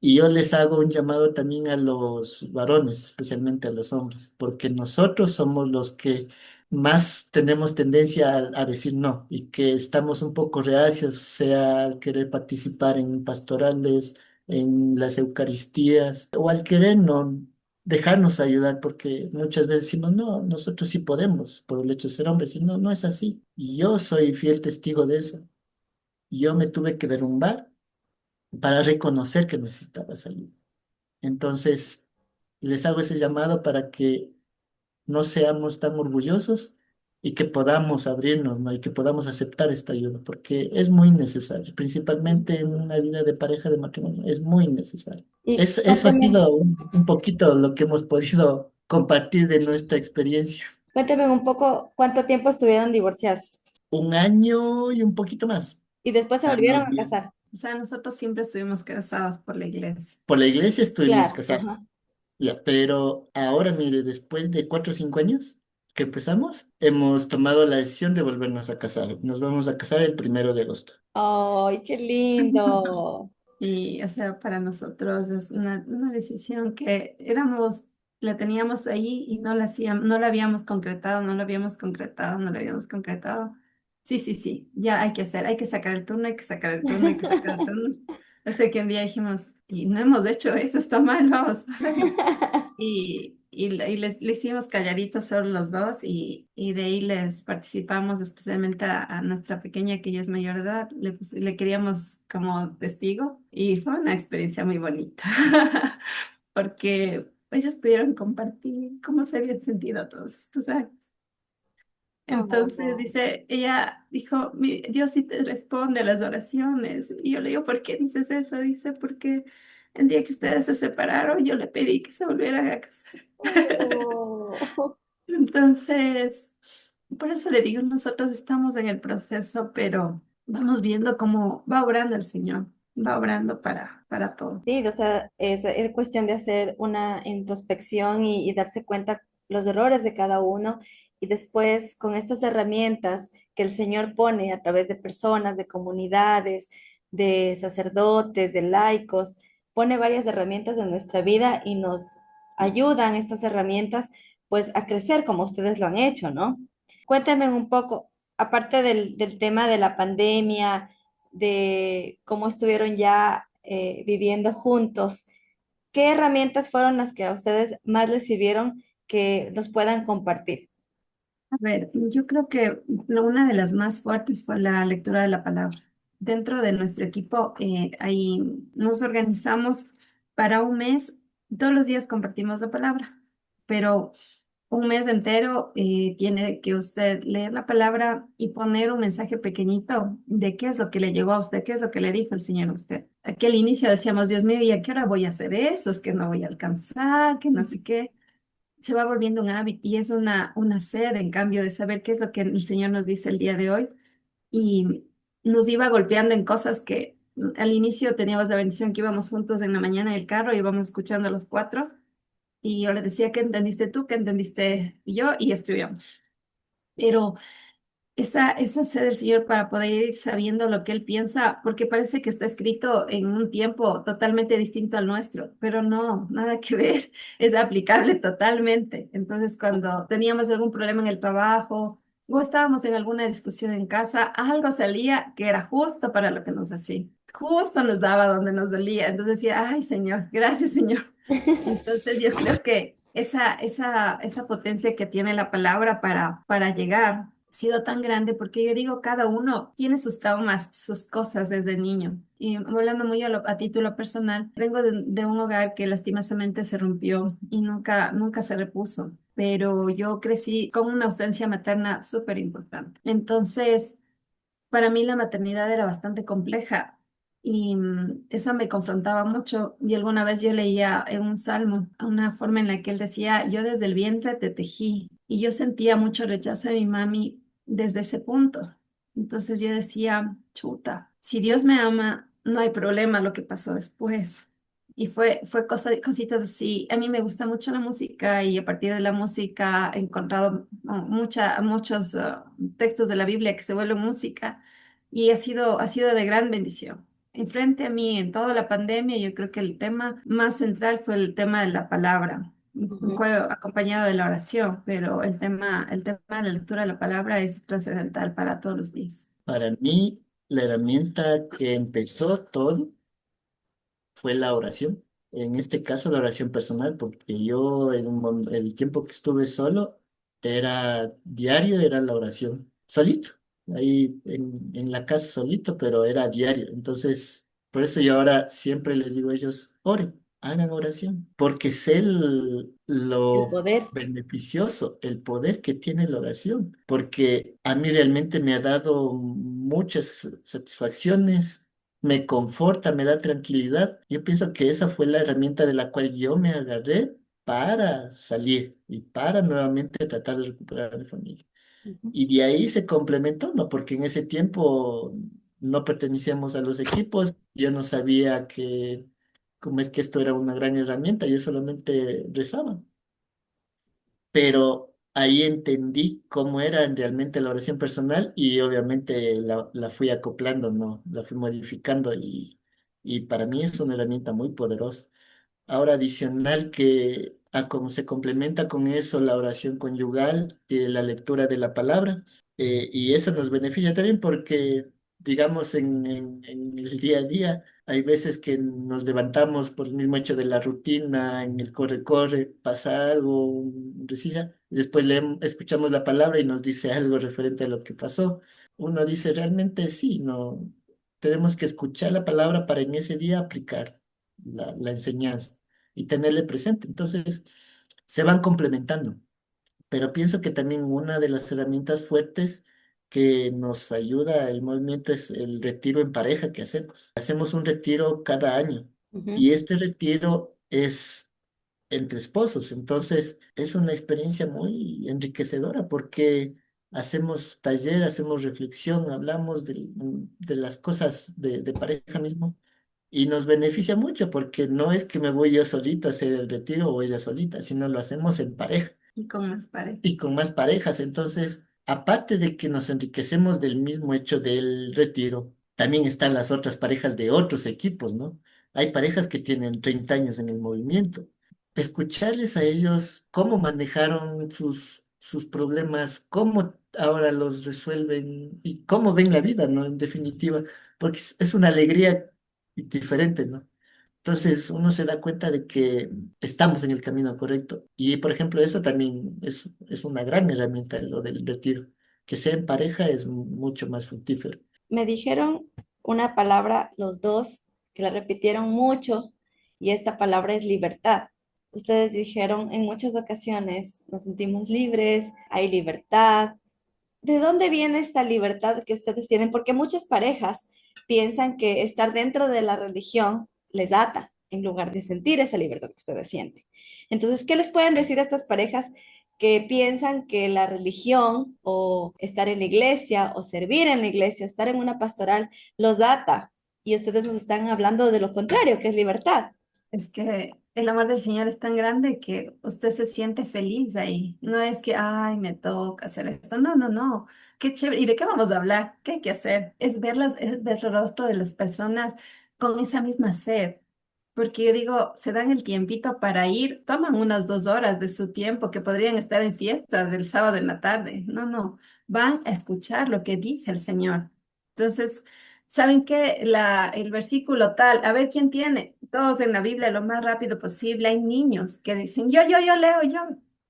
y yo les hago un llamado también a los varones, especialmente a los hombres, porque nosotros somos los que más tenemos tendencia a decir no y que estamos un poco reacios, sea al querer participar en pastorales, en las Eucaristías o al querer no dejarnos ayudar, porque muchas veces decimos, no, nosotros sí podemos por el hecho de ser hombres, y no, no es así. Y yo soy fiel testigo de eso. Yo me tuve que derrumbar para reconocer que necesitabas ayuda. Entonces, les hago ese llamado para que no seamos tan orgullosos y que podamos abrirnos, ¿no? Y que podamos aceptar esta ayuda, porque es muy necesario, principalmente en una vida de pareja de matrimonio, es muy necesario. Y Eso ha cuénteme, sido un poquito lo que hemos podido compartir de nuestra experiencia. cuénteme un poco cuánto tiempo estuvieron divorciados Un año y un poquito más. y después se Ah, volvieron más a bien. casar. O sea, nosotros siempre estuvimos casados por la iglesia. Por la iglesia estuvimos Claro, casados. ajá. Ya, pero ahora, mire, después de 4 o 5 años que empezamos, hemos tomado la decisión de volvernos a casar. Nos vamos a casar el 1 de agosto. ¡Ay, qué lindo! Y, o sea, para nosotros es una decisión que éramos, la teníamos ahí y no la hacíamos, no la habíamos concretado, no la habíamos concretado, no la habíamos concretado. Sí, sí, sí, ya hay que hacer, hay que sacar el turno, hay que sacar el turno, hay que sacar el turno. Hasta que un día dijimos, y no hemos hecho eso, está mal, vamos, no sé. Le hicimos calladitos solo los dos y de ahí les participamos especialmente a nuestra pequeña que ya es mayor de edad, le queríamos como testigo y fue una experiencia muy bonita porque ellos pudieron compartir cómo se habían sentido todos estos años. Entonces Oh. dice, ella dijo, Dios sí te responde a las oraciones. Y yo le digo, ¿por qué dices eso? Dice, porque el día que ustedes se separaron, yo le pedí que se volvieran a casar. Oh. Entonces, por eso le digo, nosotros estamos en el proceso, pero vamos viendo cómo va obrando el Señor, va obrando para todo. Sí, o sea, es cuestión de hacer una introspección y darse cuenta los errores de cada uno y después con estas herramientas que el Señor pone a través de personas, de comunidades, de sacerdotes, de laicos, pone varias herramientas en nuestra vida y nos ayudan estas herramientas pues a crecer como ustedes lo han hecho, ¿no? Cuéntame un poco, aparte del tema de la pandemia, de cómo estuvieron ya viviendo juntos, ¿qué herramientas fueron las que a ustedes más les sirvieron que nos puedan compartir? A ver, yo creo que una de las más fuertes fue la lectura de la palabra. Dentro de nuestro equipo, ahí nos organizamos para un mes, todos los días compartimos la palabra, pero un mes entero tiene que usted leer la palabra y poner un mensaje pequeñito de qué es lo que le llegó a usted, qué es lo que le dijo el Señor a usted. Aquí al inicio decíamos, Dios mío, ¿y a qué hora voy a hacer eso? Es que no voy a alcanzar, que no sé qué. Se va volviendo un hábito y es una sed, en cambio, de saber qué es lo que el Señor nos dice el día de hoy y nos iba golpeando en cosas que Al inicio teníamos la bendición que íbamos juntos en la mañana en el carro, íbamos escuchando los cuatro, y yo le decía, ¿qué entendiste tú? ¿Qué entendiste yo? Y escribíamos. Pero esa sed del Señor para poder ir sabiendo lo que Él piensa, porque parece que está escrito en un tiempo totalmente distinto al nuestro, pero no, nada que ver, es aplicable totalmente. Entonces, cuando teníamos algún problema en el trabajo o estábamos en alguna discusión en casa, algo salía que era justo para lo que nos hacía, justo nos daba donde nos dolía. Entonces decía, ay, Señor, gracias, Señor. Entonces yo creo que esa potencia que tiene la palabra para llegar ha sido tan grande porque yo digo, cada uno tiene sus traumas, sus cosas desde niño. Y hablando muy a título personal, vengo de un hogar que lastimosamente se rompió y nunca se repuso. Pero yo crecí con una ausencia materna súper importante. Entonces, para mí la maternidad era bastante compleja y eso me confrontaba mucho. Y alguna vez yo leía en un salmo una forma en la que él decía, yo desde el vientre te tejí. Y yo sentía mucho rechazo de mi mami desde ese punto. Entonces yo decía, chuta, si Dios me ama, no hay problema lo que pasó después. Y fue cositas así. A mí me gusta mucho la música y a partir de la música he encontrado muchos textos de la Biblia que se vuelven música y ha sido de gran bendición. Enfrente a mí, en toda la pandemia, yo creo que el tema más central fue el tema de la palabra, Ujú. fue acompañado de la oración, pero el tema de la lectura de la palabra es trascendental para todos los días. Para mí, la herramienta que empezó todo fue la oración. En este caso, la oración personal, porque yo el tiempo que estuve solo era diario, era la oración, solito, ahí en la casa solito, pero era diario. Entonces, por eso yo ahora siempre les digo a ellos, oren, hagan oración, porque sé El lo poder. beneficioso, el poder que tiene la oración, porque a mí realmente me ha dado muchas satisfacciones, me conforta, me da tranquilidad. Yo pienso que esa fue la herramienta de la cual yo me agarré para salir y para nuevamente tratar de recuperar a mi familia. Ujú. Y de ahí se complementó, ¿no? Porque en ese tiempo no pertenecíamos a los equipos, yo no sabía que, cómo es que esto era una gran herramienta, yo solamente rezaba, pero ahí entendí cómo era realmente la oración personal y obviamente la fui acoplando, ¿no? La fui modificando y para mí es una herramienta muy poderosa. Ahora adicional que a cómo se complementa con eso la oración conyugal, la lectura de la palabra, y eso nos beneficia también porque, digamos, en el día a día hay veces que nos levantamos por el mismo hecho de la rutina, en el corre-corre, pasa algo, decía, y después escuchamos la palabra y nos dice algo referente a lo que pasó. Uno dice, realmente sí, no, tenemos que escuchar la palabra para en ese día aplicar la enseñanza y tenerle presente. Entonces, se van complementando. Pero pienso que también una de las herramientas fuertes que nos ayuda el movimiento es el retiro en pareja que hacemos. Hacemos un retiro cada año Ujú. y este retiro es entre esposos. Entonces, es una experiencia muy enriquecedora porque hacemos taller, hacemos reflexión, hablamos de las cosas de pareja mismo y nos beneficia mucho porque no es que me voy yo solito a hacer el retiro o ella solita, sino lo hacemos en pareja Y con más y parejas. con más parejas. Entonces, aparte de que nos enriquecemos del mismo hecho del retiro, también están las otras parejas de otros equipos, ¿no? Hay parejas que tienen 30 años en el movimiento. Escucharles a ellos cómo manejaron sus problemas, cómo ahora los resuelven y cómo ven la vida, ¿no? En definitiva, porque es una alegría diferente, ¿no? Entonces uno se da cuenta de que estamos en el camino correcto. Y por ejemplo, eso también es una gran herramienta, lo del retiro. Que sea en pareja es mucho más fructífero. Me dijeron una palabra los dos que la repitieron mucho y esta palabra es libertad. Ustedes dijeron en muchas ocasiones, nos sentimos libres, hay libertad. ¿De dónde viene esta libertad que ustedes tienen? Porque muchas parejas piensan que estar dentro de la religión les ata en lugar de sentir esa libertad que ustedes sienten. Entonces, ¿qué les pueden decir a estas parejas que piensan que la religión o estar en la iglesia o servir en la iglesia, estar en una pastoral, los ata? y ustedes nos están hablando de lo contrario, que es libertad. Es que el amor del Señor es tan grande que usted se siente feliz ahí. No es que, ay, me toca hacer esto. No, no, no. Qué chévere. ¿Y de qué vamos a hablar? ¿Qué hay que hacer? Es ver el rostro de las personas con esa misma sed. Porque yo digo, se dan el tiempito para ir, toman unas 2 horas de su tiempo que podrían estar en fiestas del sábado en la tarde. No, no. Van a escuchar lo que dice el Señor. Entonces, ¿saben qué? El versículo tal, a ver quién tiene, todos en la Biblia lo más rápido posible. Hay niños que dicen, yo leo, yo.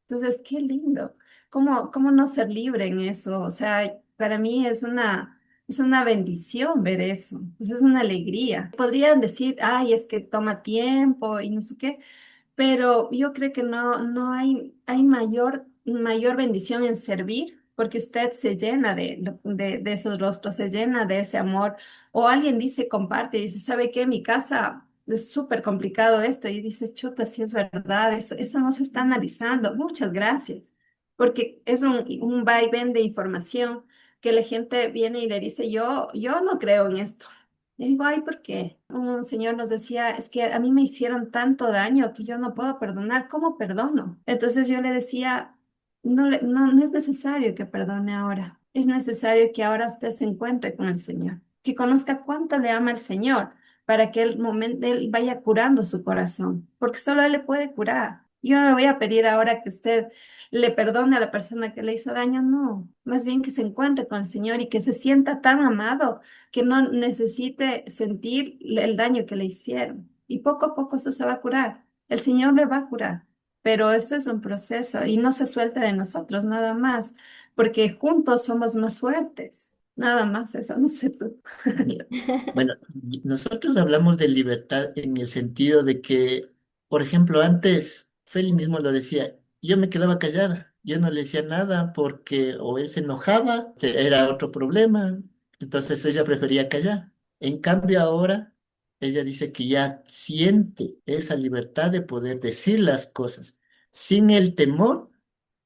Entonces, qué lindo. ¿Cómo no ser libre en eso? O sea, para mí es una bendición ver eso. Es una alegría. Podrían decir, ay, es que toma tiempo y no sé qué, pero yo creo que no hay mayor bendición en servir, porque usted se llena de esos rostros, se llena de ese amor. O alguien dice, comparte, y dice, ¿sabe qué? En mi casa es súper complicado esto. Y dice, chuta, sí es verdad, eso no se está analizando. Muchas gracias, porque es un vaivén de información que la gente viene y le dice, yo no creo en esto. Y digo, ay, ¿por qué? Un señor nos decía, es que a mí me hicieron tanto daño que yo no puedo perdonar. ¿Cómo perdono? Entonces yo le decía, no es necesario que perdone ahora. Es necesario que ahora usted se encuentre con el Señor, que conozca cuánto le ama el Señor, para que él vaya curando su corazón, porque solo Él le puede curar. Yo no le voy a pedir ahora que usted le perdone a la persona que le hizo daño, no. Más bien que se encuentre con el Señor y que se sienta tan amado que no necesite sentir el daño que le hicieron. Y poco a poco eso se va a curar. El Señor le va a curar. Pero eso es un proceso y no se suelta de nosotros nada más, porque juntos somos más fuertes. Nada más eso, no sé tú. Mira, bueno, nosotros hablamos de libertad en el sentido de que, por ejemplo, antes Feli mismo lo decía, yo me quedaba callada, yo no le decía nada porque o él se enojaba, que era otro problema, entonces ella prefería callar. En cambio ahora, ella dice que ya siente esa libertad de poder decir las cosas sin el temor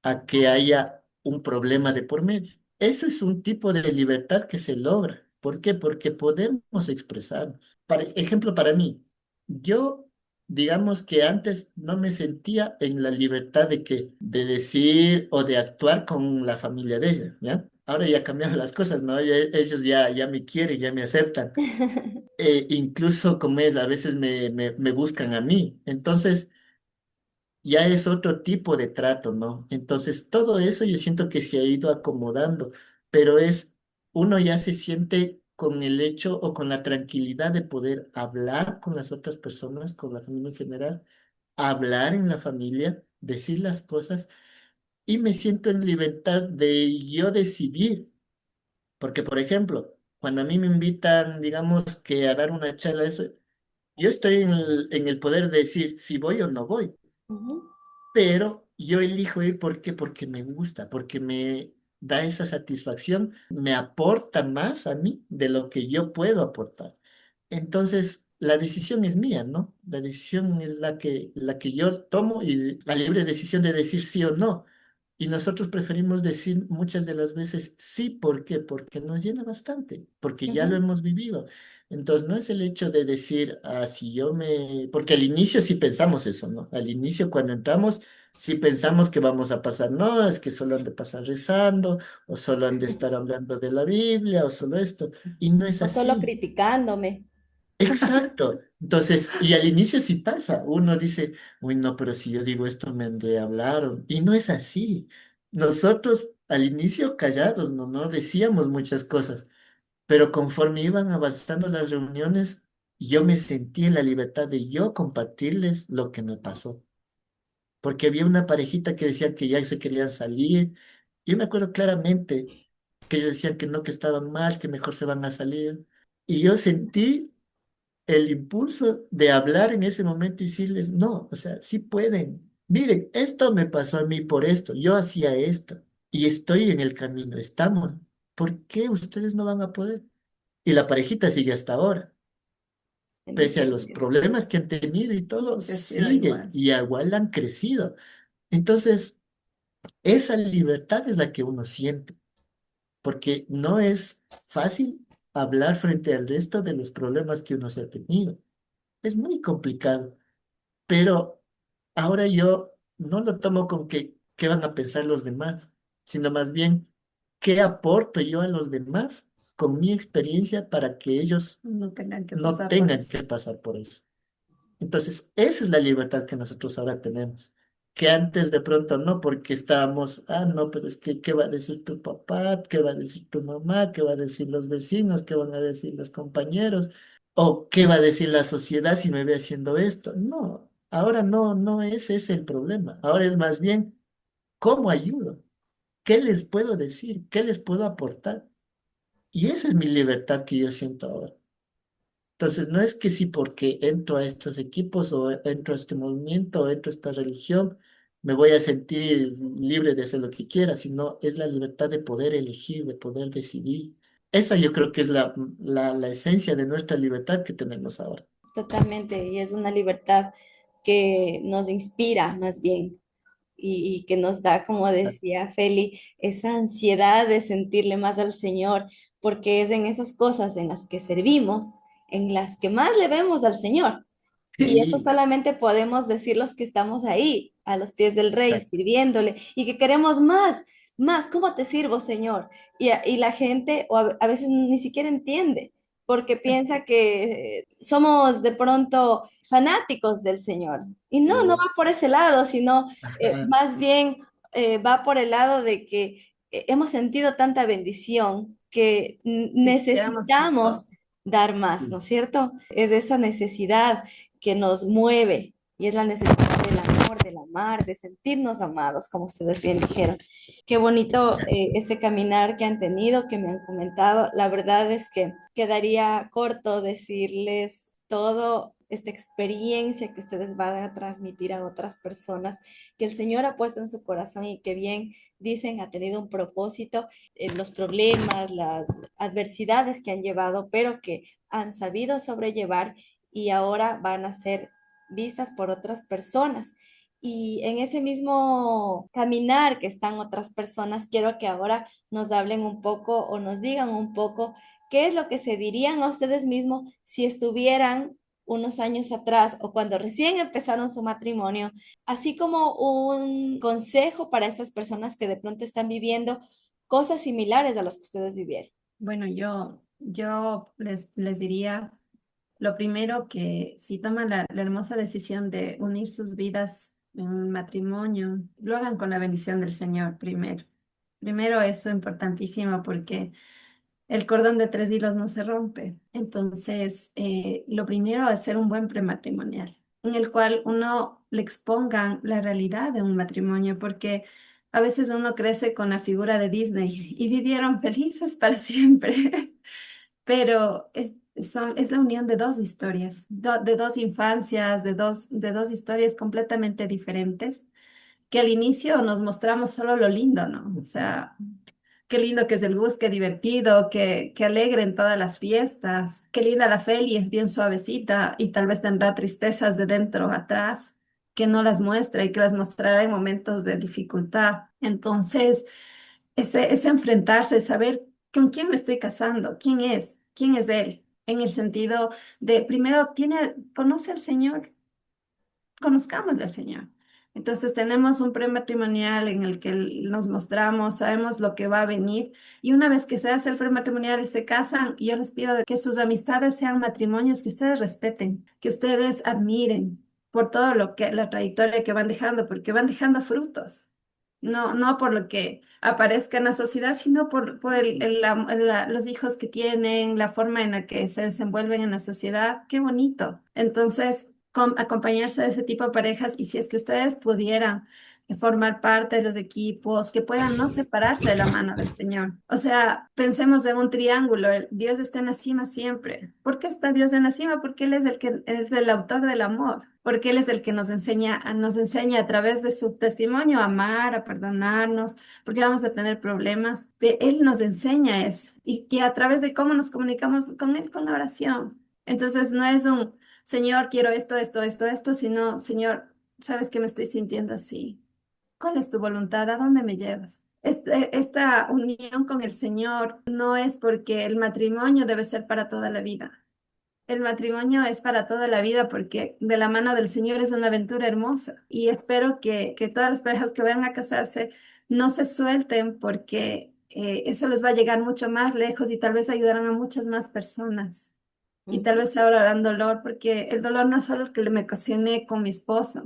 a que haya un problema de por medio. Eso es un tipo de libertad que se logra. ¿Por qué? Porque podemos expresarnos. Por ejemplo, para mí, yo, digamos que antes no me sentía en la libertad de decir o de actuar con la familia de ella, ¿ya? Ahora ya cambiaron las cosas, ¿no? Ellos ya me quieren, ya me aceptan. Incluso como es, a veces me buscan a mí. Entonces, ya es otro tipo de trato, ¿no? Entonces, todo eso yo siento que se ha ido acomodando, pero uno ya se siente con el hecho o con la tranquilidad de poder hablar con las otras personas, con la familia en general, hablar en la familia, decir las cosas y me siento en libertad de yo decidir, porque, por ejemplo, cuando a mí me invitan, digamos que a dar una charla, eso, yo estoy en el poder de decir si voy o no voy, Ujú, pero yo elijo ir porque me gusta, porque me da esa satisfacción, me aporta más a mí de lo que yo puedo aportar. Entonces, la decisión es mía, ¿no? La decisión es la que yo tomo y la libre decisión de decir sí o no. Y nosotros preferimos decir muchas de las veces sí, ¿por qué? Porque nos llena bastante, porque ya lo ujú. hemos vivido. Entonces, no es el hecho de decir, si yo me... Porque al inicio sí pensamos eso, ¿no? Al inicio cuando entramos, sí pensamos que vamos a pasar, no, es que solo han de pasar rezando, o solo han de estar hablando de la Biblia, o solo esto. Y no es O solo así. criticándome. Exacto. Entonces, y al inicio sí pasa. Uno dice, uy, no, pero si yo digo esto me han de hablar. Y no es así. Nosotros al inicio callados, no decíamos muchas cosas, pero conforme iban avanzando las reuniones, yo me sentí en la libertad de yo compartirles lo que me pasó. Porque había una parejita que decía que ya se querían salir. Yo me acuerdo claramente que ellos decían que no, que estaban mal, que mejor se van a salir. Y yo sentí el impulso de hablar en ese momento y decirles, no, o sea, sí pueden. Miren, esto me pasó a mí por esto, yo hacía esto y estoy en el camino, estamos. ¿Por qué ustedes no van a poder? Y la parejita sigue hasta ahora, pese a Bendito los Dios. problemas que han tenido y todo, Yo he sido sigue igual. y igual han crecido. Entonces, esa libertad es la que uno siente, porque no es fácil, hablar frente al resto de los problemas que uno se ha tenido. Es muy complicado, pero ahora yo no lo tomo con que qué van a pensar los demás, sino más bien qué aporto yo a los demás con mi experiencia para que ellos No tengan que no pasar por tengan que eso. pasar por eso. Entonces, esa es la libertad que nosotros ahora tenemos, que antes de pronto no, porque estábamos, no, pero es que, ¿qué va a decir tu papá? ¿Qué va a decir tu mamá? ¿Qué va a decir los vecinos? ¿Qué van a decir los compañeros? ¿O qué va a decir la sociedad si me ve haciendo esto? No, ahora no, no es ese el problema. Ahora es más bien, ¿cómo ayudo? ¿Qué les puedo decir? ¿Qué les puedo aportar? Y esa es mi libertad que yo siento ahora. Entonces, no es que si porque entro a estos equipos o entro a este movimiento o entro a esta religión, me voy a sentir libre de hacer lo que quiera, sino es la libertad de poder elegir, de poder decidir. Esa yo creo que es la esencia de nuestra libertad que tenemos ahora. Totalmente, y es una libertad que nos inspira más bien y que nos da, como decía Feli, esa ansiedad de sentirle más al Señor, porque es en esas cosas en las que servimos, en las que más le vemos al Señor. Y eso Sí, solamente podemos decir los que estamos ahí, a los pies del Rey, exacto. sirviéndole, y que queremos más, más, ¿cómo te sirvo, Señor? Y la gente a veces ni siquiera entiende, porque piensa que somos de pronto fanáticos del Señor. Y no, no va por ese lado, sino Ajá, más bien va por el lado de que hemos sentido tanta bendición que Y quedamos con necesitamos todo. dar más, ¿no sí, es cierto? Es esa necesidad que nos mueve y es la necesidad del amor, del amar, de sentirnos amados, como ustedes bien dijeron. Qué bonito este caminar que han tenido, que me han comentado. La verdad es que quedaría corto decirles todo esta experiencia que ustedes van a transmitir a otras personas, que el Señor ha puesto en su corazón y que bien dicen ha tenido un propósito, los problemas, las adversidades que han llevado, pero que han sabido sobrellevar y ahora van a ser vistas por otras personas. Y en ese mismo caminar que están otras personas, quiero que ahora nos hablen un poco o nos digan un poco qué es lo que se dirían a ustedes mismos si estuvieran unos años atrás o cuando recién empezaron su matrimonio, así como un consejo para estas personas que de pronto están viviendo cosas similares a las que ustedes vivieron. Bueno, yo les diría lo primero que si toman la hermosa decisión de unir sus vidas en un matrimonio, lo hagan con la bendición del Señor primero. Primero eso importantísimo porque el cordón de tres hilos no se rompe. Entonces, lo primero es hacer un buen prematrimonial, en el cual uno le expongan la realidad de un matrimonio, porque a veces uno crece con la figura de Disney y vivieron felices para siempre, pero es la unión de dos historias, de dos infancias, de dos historias completamente diferentes, que al inicio nos mostramos solo lo lindo, ¿no? O sea, qué lindo que es el bus, qué divertido, qué alegre en todas las fiestas, qué linda la Feli, es bien suavecita y tal vez tendrá tristezas de dentro atrás que no las muestra y que las mostrará en momentos de dificultad. Entonces, ese enfrentarse, saber con quién me estoy casando, quién es él, en el sentido de, primero, conoce al Señor, conozcámosle al Señor. Entonces tenemos un prematrimonial en el que nos mostramos, sabemos lo que va a venir y una vez que se hace el prematrimonial y se casan, yo les pido de que sus amistades sean matrimonios que ustedes respeten, que ustedes admiren por todo lo que la trayectoria que van dejando, porque van dejando frutos. No, no por lo que aparezca en la sociedad, sino por los hijos que tienen, la forma en la que se desenvuelven en la sociedad. Qué bonito. Entonces, acompañarse de ese tipo de parejas y si es que ustedes pudieran formar parte de los equipos, que puedan no separarse de la mano del Señor. O sea, pensemos en un triángulo, Dios está en la cima siempre. ¿Por qué está Dios en la cima? Porque Él es el que es el autor del amor, porque Él es el que nos enseña a través de su testimonio a amar, a perdonarnos, porque vamos a tener problemas. Él nos enseña eso y a través de cómo nos comunicamos con Él, con la oración. Entonces, no es un Señor, quiero esto, sino, Señor, sabes que me estoy sintiendo así. ¿Cuál es tu voluntad? ¿A dónde me llevas? Esta unión con el Señor no es porque el matrimonio debe ser para toda la vida. El matrimonio es para toda la vida porque de la mano del Señor es una aventura hermosa. Y espero que todas las parejas que vayan a casarse no se suelten porque eso les va a llegar mucho más lejos y tal vez ayudarán a muchas más personas. Y tal Ujú. vez se ahorrarán dolor porque el dolor no es solo el que me ocasioné con mi esposo,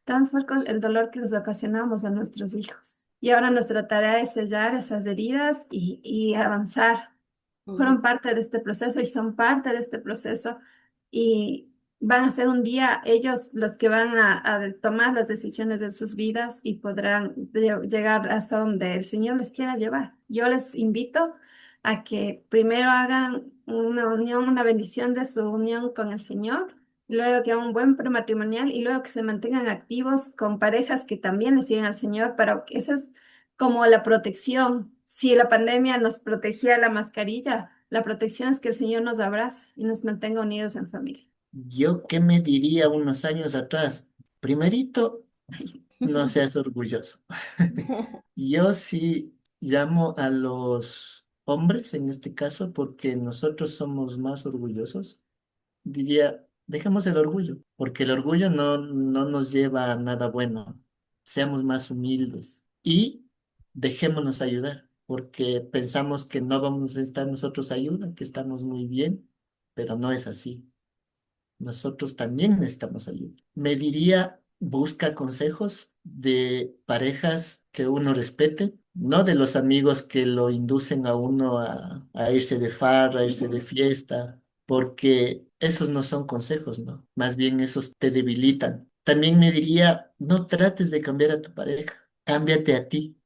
también fue el dolor que les ocasionamos a nuestros hijos. Y ahora nuestra tarea es sellar esas heridas y avanzar. Ujú. Fueron parte de este proceso y son parte de este proceso y van a ser un día ellos los que van a tomar las decisiones de sus vidas y podrán llegar hasta donde el Señor les quiera llevar. Yo les invito a que primero hagan una unión, una bendición de su unión con el Señor, luego que hagan un buen prematrimonial y luego que se mantengan activos con parejas que también le siguen al Señor, pero que esa es como la protección. Si la pandemia nos protegía la mascarilla, la protección es que el Señor nos abrace y nos mantenga unidos en familia. Yo, ¿qué me diría unos años atrás? Primerito, no seas orgulloso. Yo sí llamo a los hombres en este caso porque nosotros somos más orgullosos. Diría, dejemos el orgullo, porque el orgullo no nos lleva a nada bueno. Seamos más humildes y dejémonos ayudar, porque pensamos que no vamos a necesitar nosotros ayuda, que estamos muy bien, pero no es así. Nosotros también necesitamos ayuda. Me diría, busca consejos de parejas que uno respete, no de los amigos que lo inducen a uno a irse de farra, a irse de fiesta, porque esos no son consejos, ¿no? Más bien esos te debilitan. También me diría, no trates de cambiar a tu pareja, cámbiate a ti,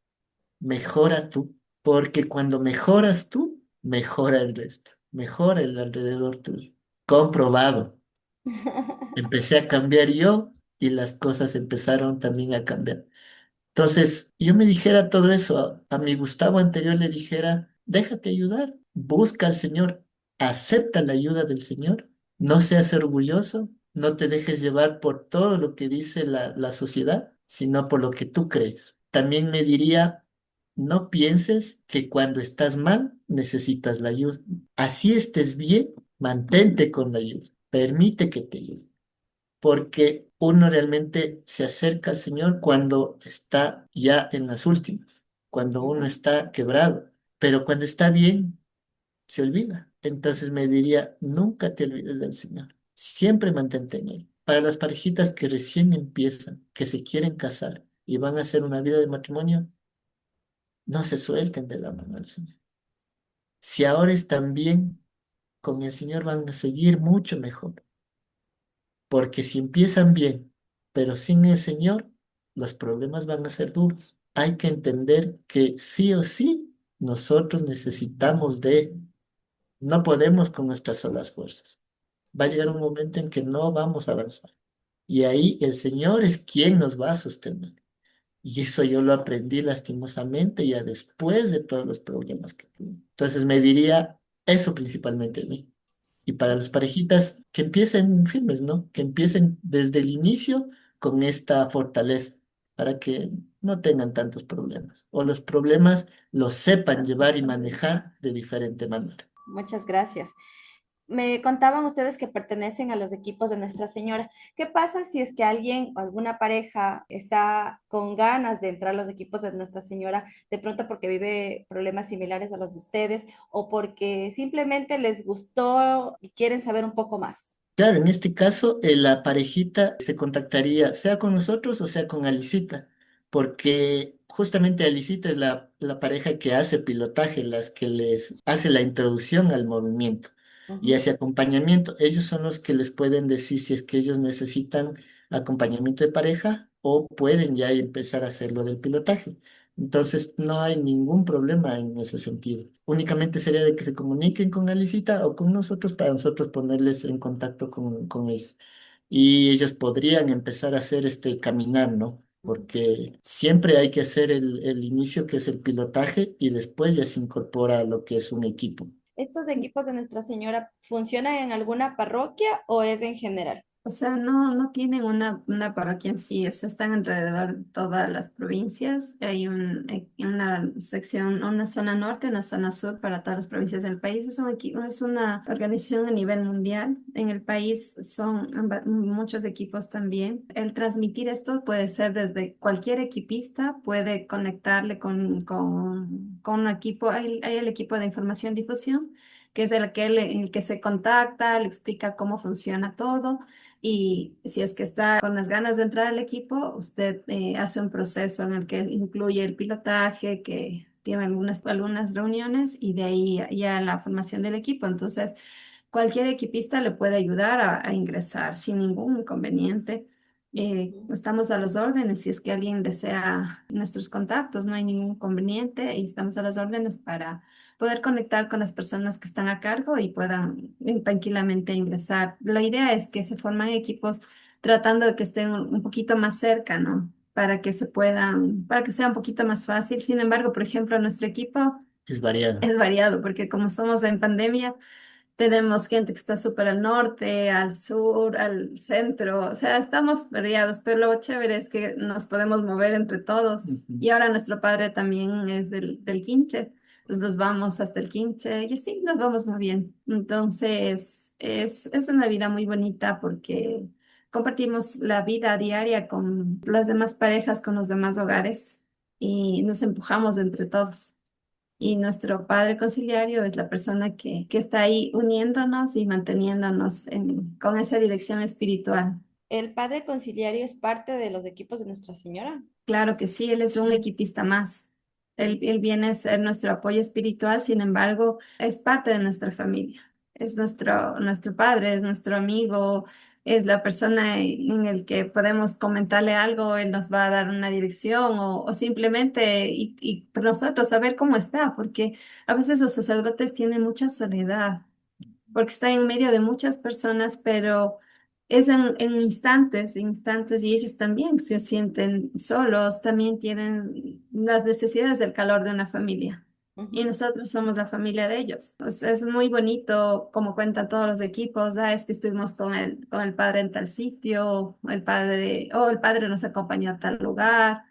mejora tú, porque cuando mejoras tú, mejora el resto, mejora el alrededor tuyo. Comprobado. Empecé a cambiar yo y las cosas empezaron también a cambiar. Entonces, yo me dijera todo eso a mi Gustavo anterior, le dijera, déjate ayudar, busca al Señor, acepta la ayuda del Señor, no seas orgulloso, no te dejes llevar por todo lo que dice la sociedad, sino por lo que tú crees. También me diría, no pienses que cuando estás mal necesitas la ayuda. Así estés bien, mantente con la ayuda, permite que te ayude porque uno realmente se acerca al Señor cuando está ya en las últimas, cuando uno está quebrado, pero cuando está bien, se olvida. Entonces me diría, nunca te olvides del Señor, siempre mantente en Él. Para las parejitas que recién empiezan, que se quieren casar y van a hacer una vida de matrimonio, no se suelten de la mano del Señor. Si ahora están bien, con el Señor van a seguir mucho mejor. Porque si empiezan bien, pero sin el Señor, los problemas van a ser duros. Hay que entender que sí o sí nosotros necesitamos de Él. No podemos con nuestras solas fuerzas. Va a llegar un momento en que no vamos a avanzar. Y ahí el Señor es quien nos va a sostener. Y eso yo lo aprendí lastimosamente ya después de todos los problemas que tuve. Entonces me diría eso principalmente a mí. Y para las parejitas, que empiecen firmes, ¿no? Que empiecen desde el inicio con esta fortaleza para que no tengan tantos problemas. O los problemas los sepan llevar y manejar de diferente manera. Muchas gracias. Me contaban ustedes que pertenecen a los equipos de Nuestra Señora. ¿Qué pasa si es que alguien o alguna pareja está con ganas de entrar a los equipos de Nuestra Señora, de pronto porque vive problemas similares a los de ustedes o porque simplemente les gustó y quieren saber un poco más? Claro, en este caso, la parejita se contactaría sea con nosotros o sea con Alicita, porque justamente Alicita es la pareja que hace pilotaje, las que les hace la introducción al movimiento y Ujú. hace acompañamiento. Ellos son los que les pueden decir si es que ellos necesitan acompañamiento de pareja o pueden ya empezar a hacer lo del pilotaje. Entonces, no hay ningún problema en ese sentido. Únicamente sería de que se comuniquen con Alicita o con nosotros para nosotros ponerles en contacto con ellos. Y ellos podrían empezar a hacer este caminar, ¿no? Porque siempre hay que hacer el inicio, que es el pilotaje, y después ya se incorpora a lo que es un equipo. ¿Estos equipos de Nuestra Señora funcionan en alguna parroquia o es en general? O sea, no tienen una parroquia en sí, o sea, están alrededor de todas las provincias. Hay una sección, una zona norte, una zona sur para todas las provincias del país. Es una organización a nivel mundial. En el país son muchos equipos también. El transmitir esto puede ser desde cualquier equipista, puede conectarle con un equipo. Hay el equipo de información difusión, que es el que se contacta, le explica cómo funciona todo. Y si es que está con las ganas de entrar al equipo, usted hace un proceso en el que incluye el pilotaje, que tiene algunas reuniones y de ahí ya la formación del equipo. Entonces, cualquier equipista le puede ayudar a ingresar sin ningún inconveniente. Estamos a las órdenes si es que alguien desea nuestros contactos, no hay ningún inconveniente y estamos a las órdenes para poder conectar con las personas que están a cargo y puedan tranquilamente ingresar. La idea es que se forman equipos tratando de que estén un poquito más cerca, ¿no? Para que sea un poquito más fácil. Sin embargo, por ejemplo, nuestro equipo Es variado. es variado porque como somos en pandemia, tenemos gente que está súper al norte, al sur, al centro, o sea, estamos variados, pero lo chévere es que nos podemos mover entre todos. Ujú. Y ahora nuestro padre también es del Quinche, entonces nos vamos hasta el Quinche y así nos vamos muy bien. Entonces, es una vida muy bonita porque compartimos la vida diaria con las demás parejas, con los demás hogares y nos empujamos entre todos. Y nuestro padre conciliario es la persona que está ahí uniéndonos y manteniéndonos con esa dirección espiritual. ¿El padre conciliario es parte de los equipos de Nuestra Señora? Claro que sí, él es un Sí. equipista más. Él viene a ser nuestro apoyo espiritual, sin embargo, es parte de nuestra familia. Es nuestro padre, es nuestro amigo, es la persona en el que podemos comentarle algo, él nos va a dar una dirección o simplemente y nosotros saber cómo está, porque a veces los sacerdotes tienen mucha soledad porque está en medio de muchas personas, pero es en instantes, y ellos también se sienten solos, también tienen las necesidades del calor de una familia. Y Ujú. nosotros somos la familia de ellos. O sea, es muy bonito como cuentan todos los equipos. Ah, es que estuvimos con el padre en tal sitio, el padre nos acompañó a tal lugar.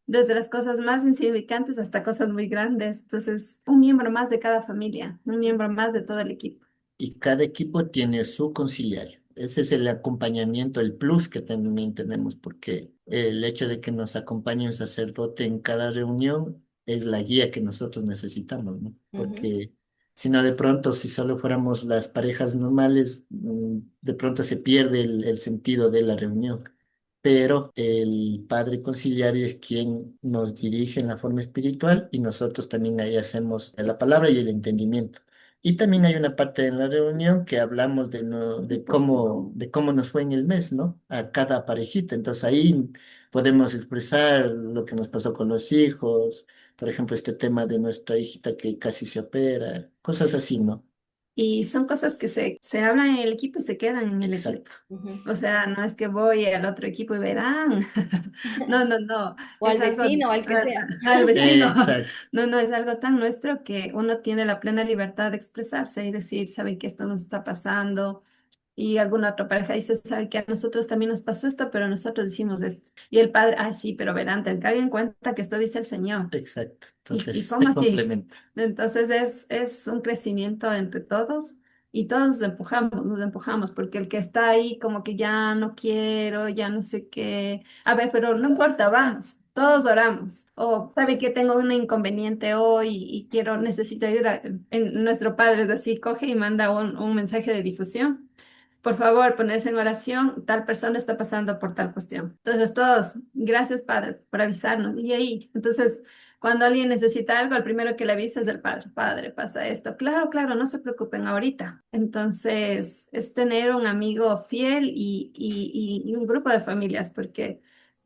Desde las cosas más insignificantes hasta cosas muy grandes. Entonces, un miembro más de cada familia, un miembro más de todo el equipo. Y cada equipo tiene su conciliario. Ese es el acompañamiento, el plus que también tenemos, porque el hecho de que nos acompañe un sacerdote en cada reunión es la guía que nosotros necesitamos, ¿no? Ujú. Porque si no, de pronto, si solo fuéramos las parejas normales, de pronto se pierde el sentido de la reunión. Pero el padre conciliario es quien nos dirige en la forma espiritual y nosotros también ahí hacemos la palabra y el entendimiento. Y también hay una parte en la reunión que hablamos de, de cómo nos fue en el mes, ¿no? A cada parejita. Entonces ahí podemos expresar lo que nos pasó con los hijos, por ejemplo, este tema de nuestra hijita que casi se opera, cosas así, ¿no? Y son cosas que se hablan en el equipo y se quedan en el equipo. Exacto. Ujú. O sea, no es que voy al otro equipo y verán. No, no, no. O Es al algo vecino, o al que sea. al vecino. Exacto. No, no, es algo tan nuestro que uno tiene la plena libertad de expresarse y decir, saben que esto nos está pasando. Y alguna otra pareja dice, sabe que a nosotros también nos pasó esto, pero nosotros hicimos esto. Y el padre, ah, sí, pero verán, tengan en cuenta que esto dice el Señor. Exacto. ¿Y Entonces, cómo se así? complementa. Entonces es un crecimiento entre todos y todos nos empujamos, porque el que está ahí como que ya no quiero, ya no sé qué. A ver, pero no importa, vamos, todos oramos. O sabe que tengo un inconveniente hoy y necesito ayuda. Nuestro padre es así, coge y manda un mensaje de difusión. Por favor, ponerse en oración, tal persona está pasando por tal cuestión. Entonces, todos, gracias, Padre, por avisarnos. Y ahí, entonces, cuando alguien necesita algo, el primero que le avisa es el Padre. Padre, pasa esto. Claro, claro, no se preocupen ahorita. Entonces, es tener un amigo fiel y un grupo de familias, porque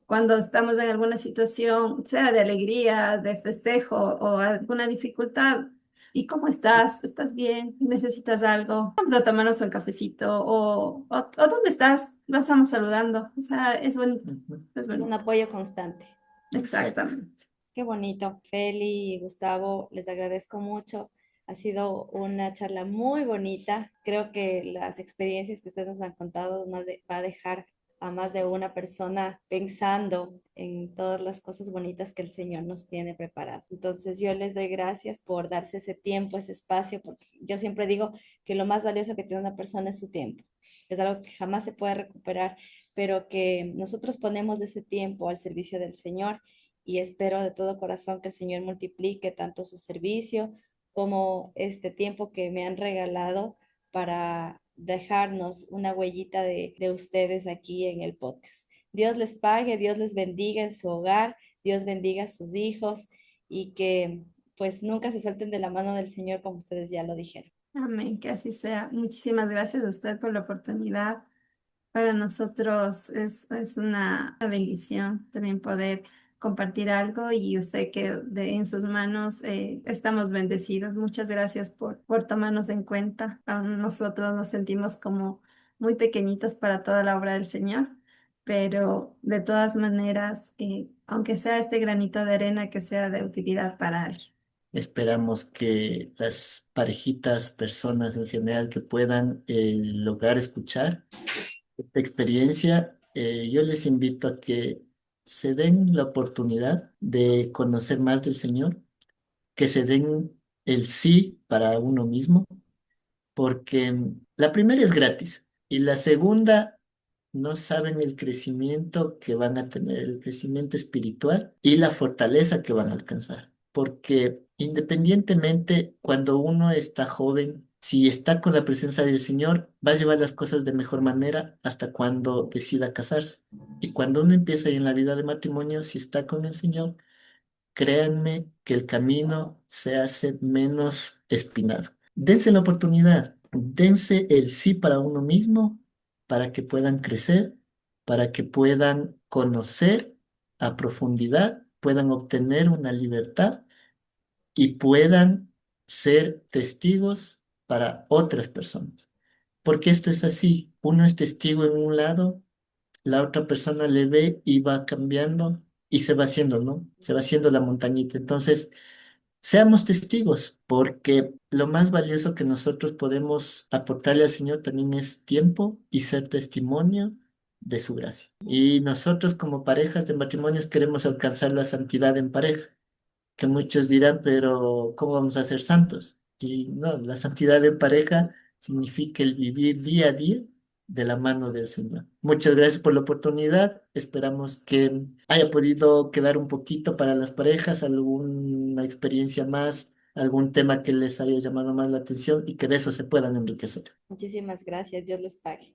cuando estamos en alguna situación, sea de alegría, de festejo o alguna dificultad, ¿y cómo estás? ¿Estás bien? ¿Necesitas algo? Vamos a tomarnos un cafecito o ¿dónde estás? Nos estamos saludando. O sea, es bonito, Ujú. es Es un bonito. apoyo constante. Exacto. Exactamente. Qué bonito. Feli y Gustavo, les agradezco mucho. Ha sido una charla muy bonita. Creo que las experiencias que ustedes nos han contado va a dejar a más de una persona pensando en todas las cosas bonitas que el Señor nos tiene preparado. Entonces yo les doy gracias por darse ese tiempo, ese espacio, porque yo siempre digo que lo más valioso que tiene una persona es su tiempo. Es algo que jamás se puede recuperar, pero que nosotros ponemos ese tiempo al servicio del Señor y espero de todo corazón que el Señor multiplique tanto su servicio como este tiempo que me han regalado para dejarnos una huellita de ustedes aquí en el podcast. Dios les pague, Dios les bendiga en su hogar, Dios bendiga a sus hijos y que pues nunca se suelten de la mano del Señor como ustedes ya lo dijeron. Amén, que así sea. Muchísimas gracias a usted por la oportunidad. Para nosotros es una bendición también poder compartir algo y usted que en sus manos estamos bendecidos. Muchas gracias por tomarnos en cuenta. Nosotros nos sentimos como muy pequeñitos para toda la obra del Señor, pero de todas maneras, aunque sea este granito de arena, que sea de utilidad para alguien. Esperamos que las parejitas, personas en general que puedan lograr escuchar esta experiencia, yo les invito a que se den la oportunidad de conocer más del Señor, que se den el sí para uno mismo, porque la primera es gratis y la segunda no saben el crecimiento que van a tener, el crecimiento espiritual y la fortaleza que van a alcanzar. Porque independientemente, cuando uno está joven, si está con la presencia del Señor, va a llevar las cosas de mejor manera hasta cuando decida casarse. Y cuando uno empieza en la vida de matrimonio, si está con el Señor, créanme que el camino se hace menos espinado. Dense la oportunidad, dense el sí para uno mismo, para que puedan crecer, para que puedan conocer a profundidad, puedan obtener una libertad y puedan ser testigos para otras personas. Porque esto es así, uno es testigo en un lado, la otra persona le ve y va cambiando y se va haciendo, ¿no? Se va haciendo la montañita. Entonces, seamos testigos, porque lo más valioso que nosotros podemos aportarle al Señor también es tiempo y ser testimonio de su gracia. Y nosotros como parejas de matrimonios queremos alcanzar la santidad en pareja, que muchos dirán, pero ¿cómo vamos a ser santos? Y no, la santidad en pareja significa el vivir día a día de la mano del Señor. Muchas gracias por la oportunidad. Esperamos que haya podido quedar un poquito para las parejas, alguna experiencia más, algún tema que les haya llamado más la atención y que de eso se puedan enriquecer. Muchísimas gracias. Dios les pague.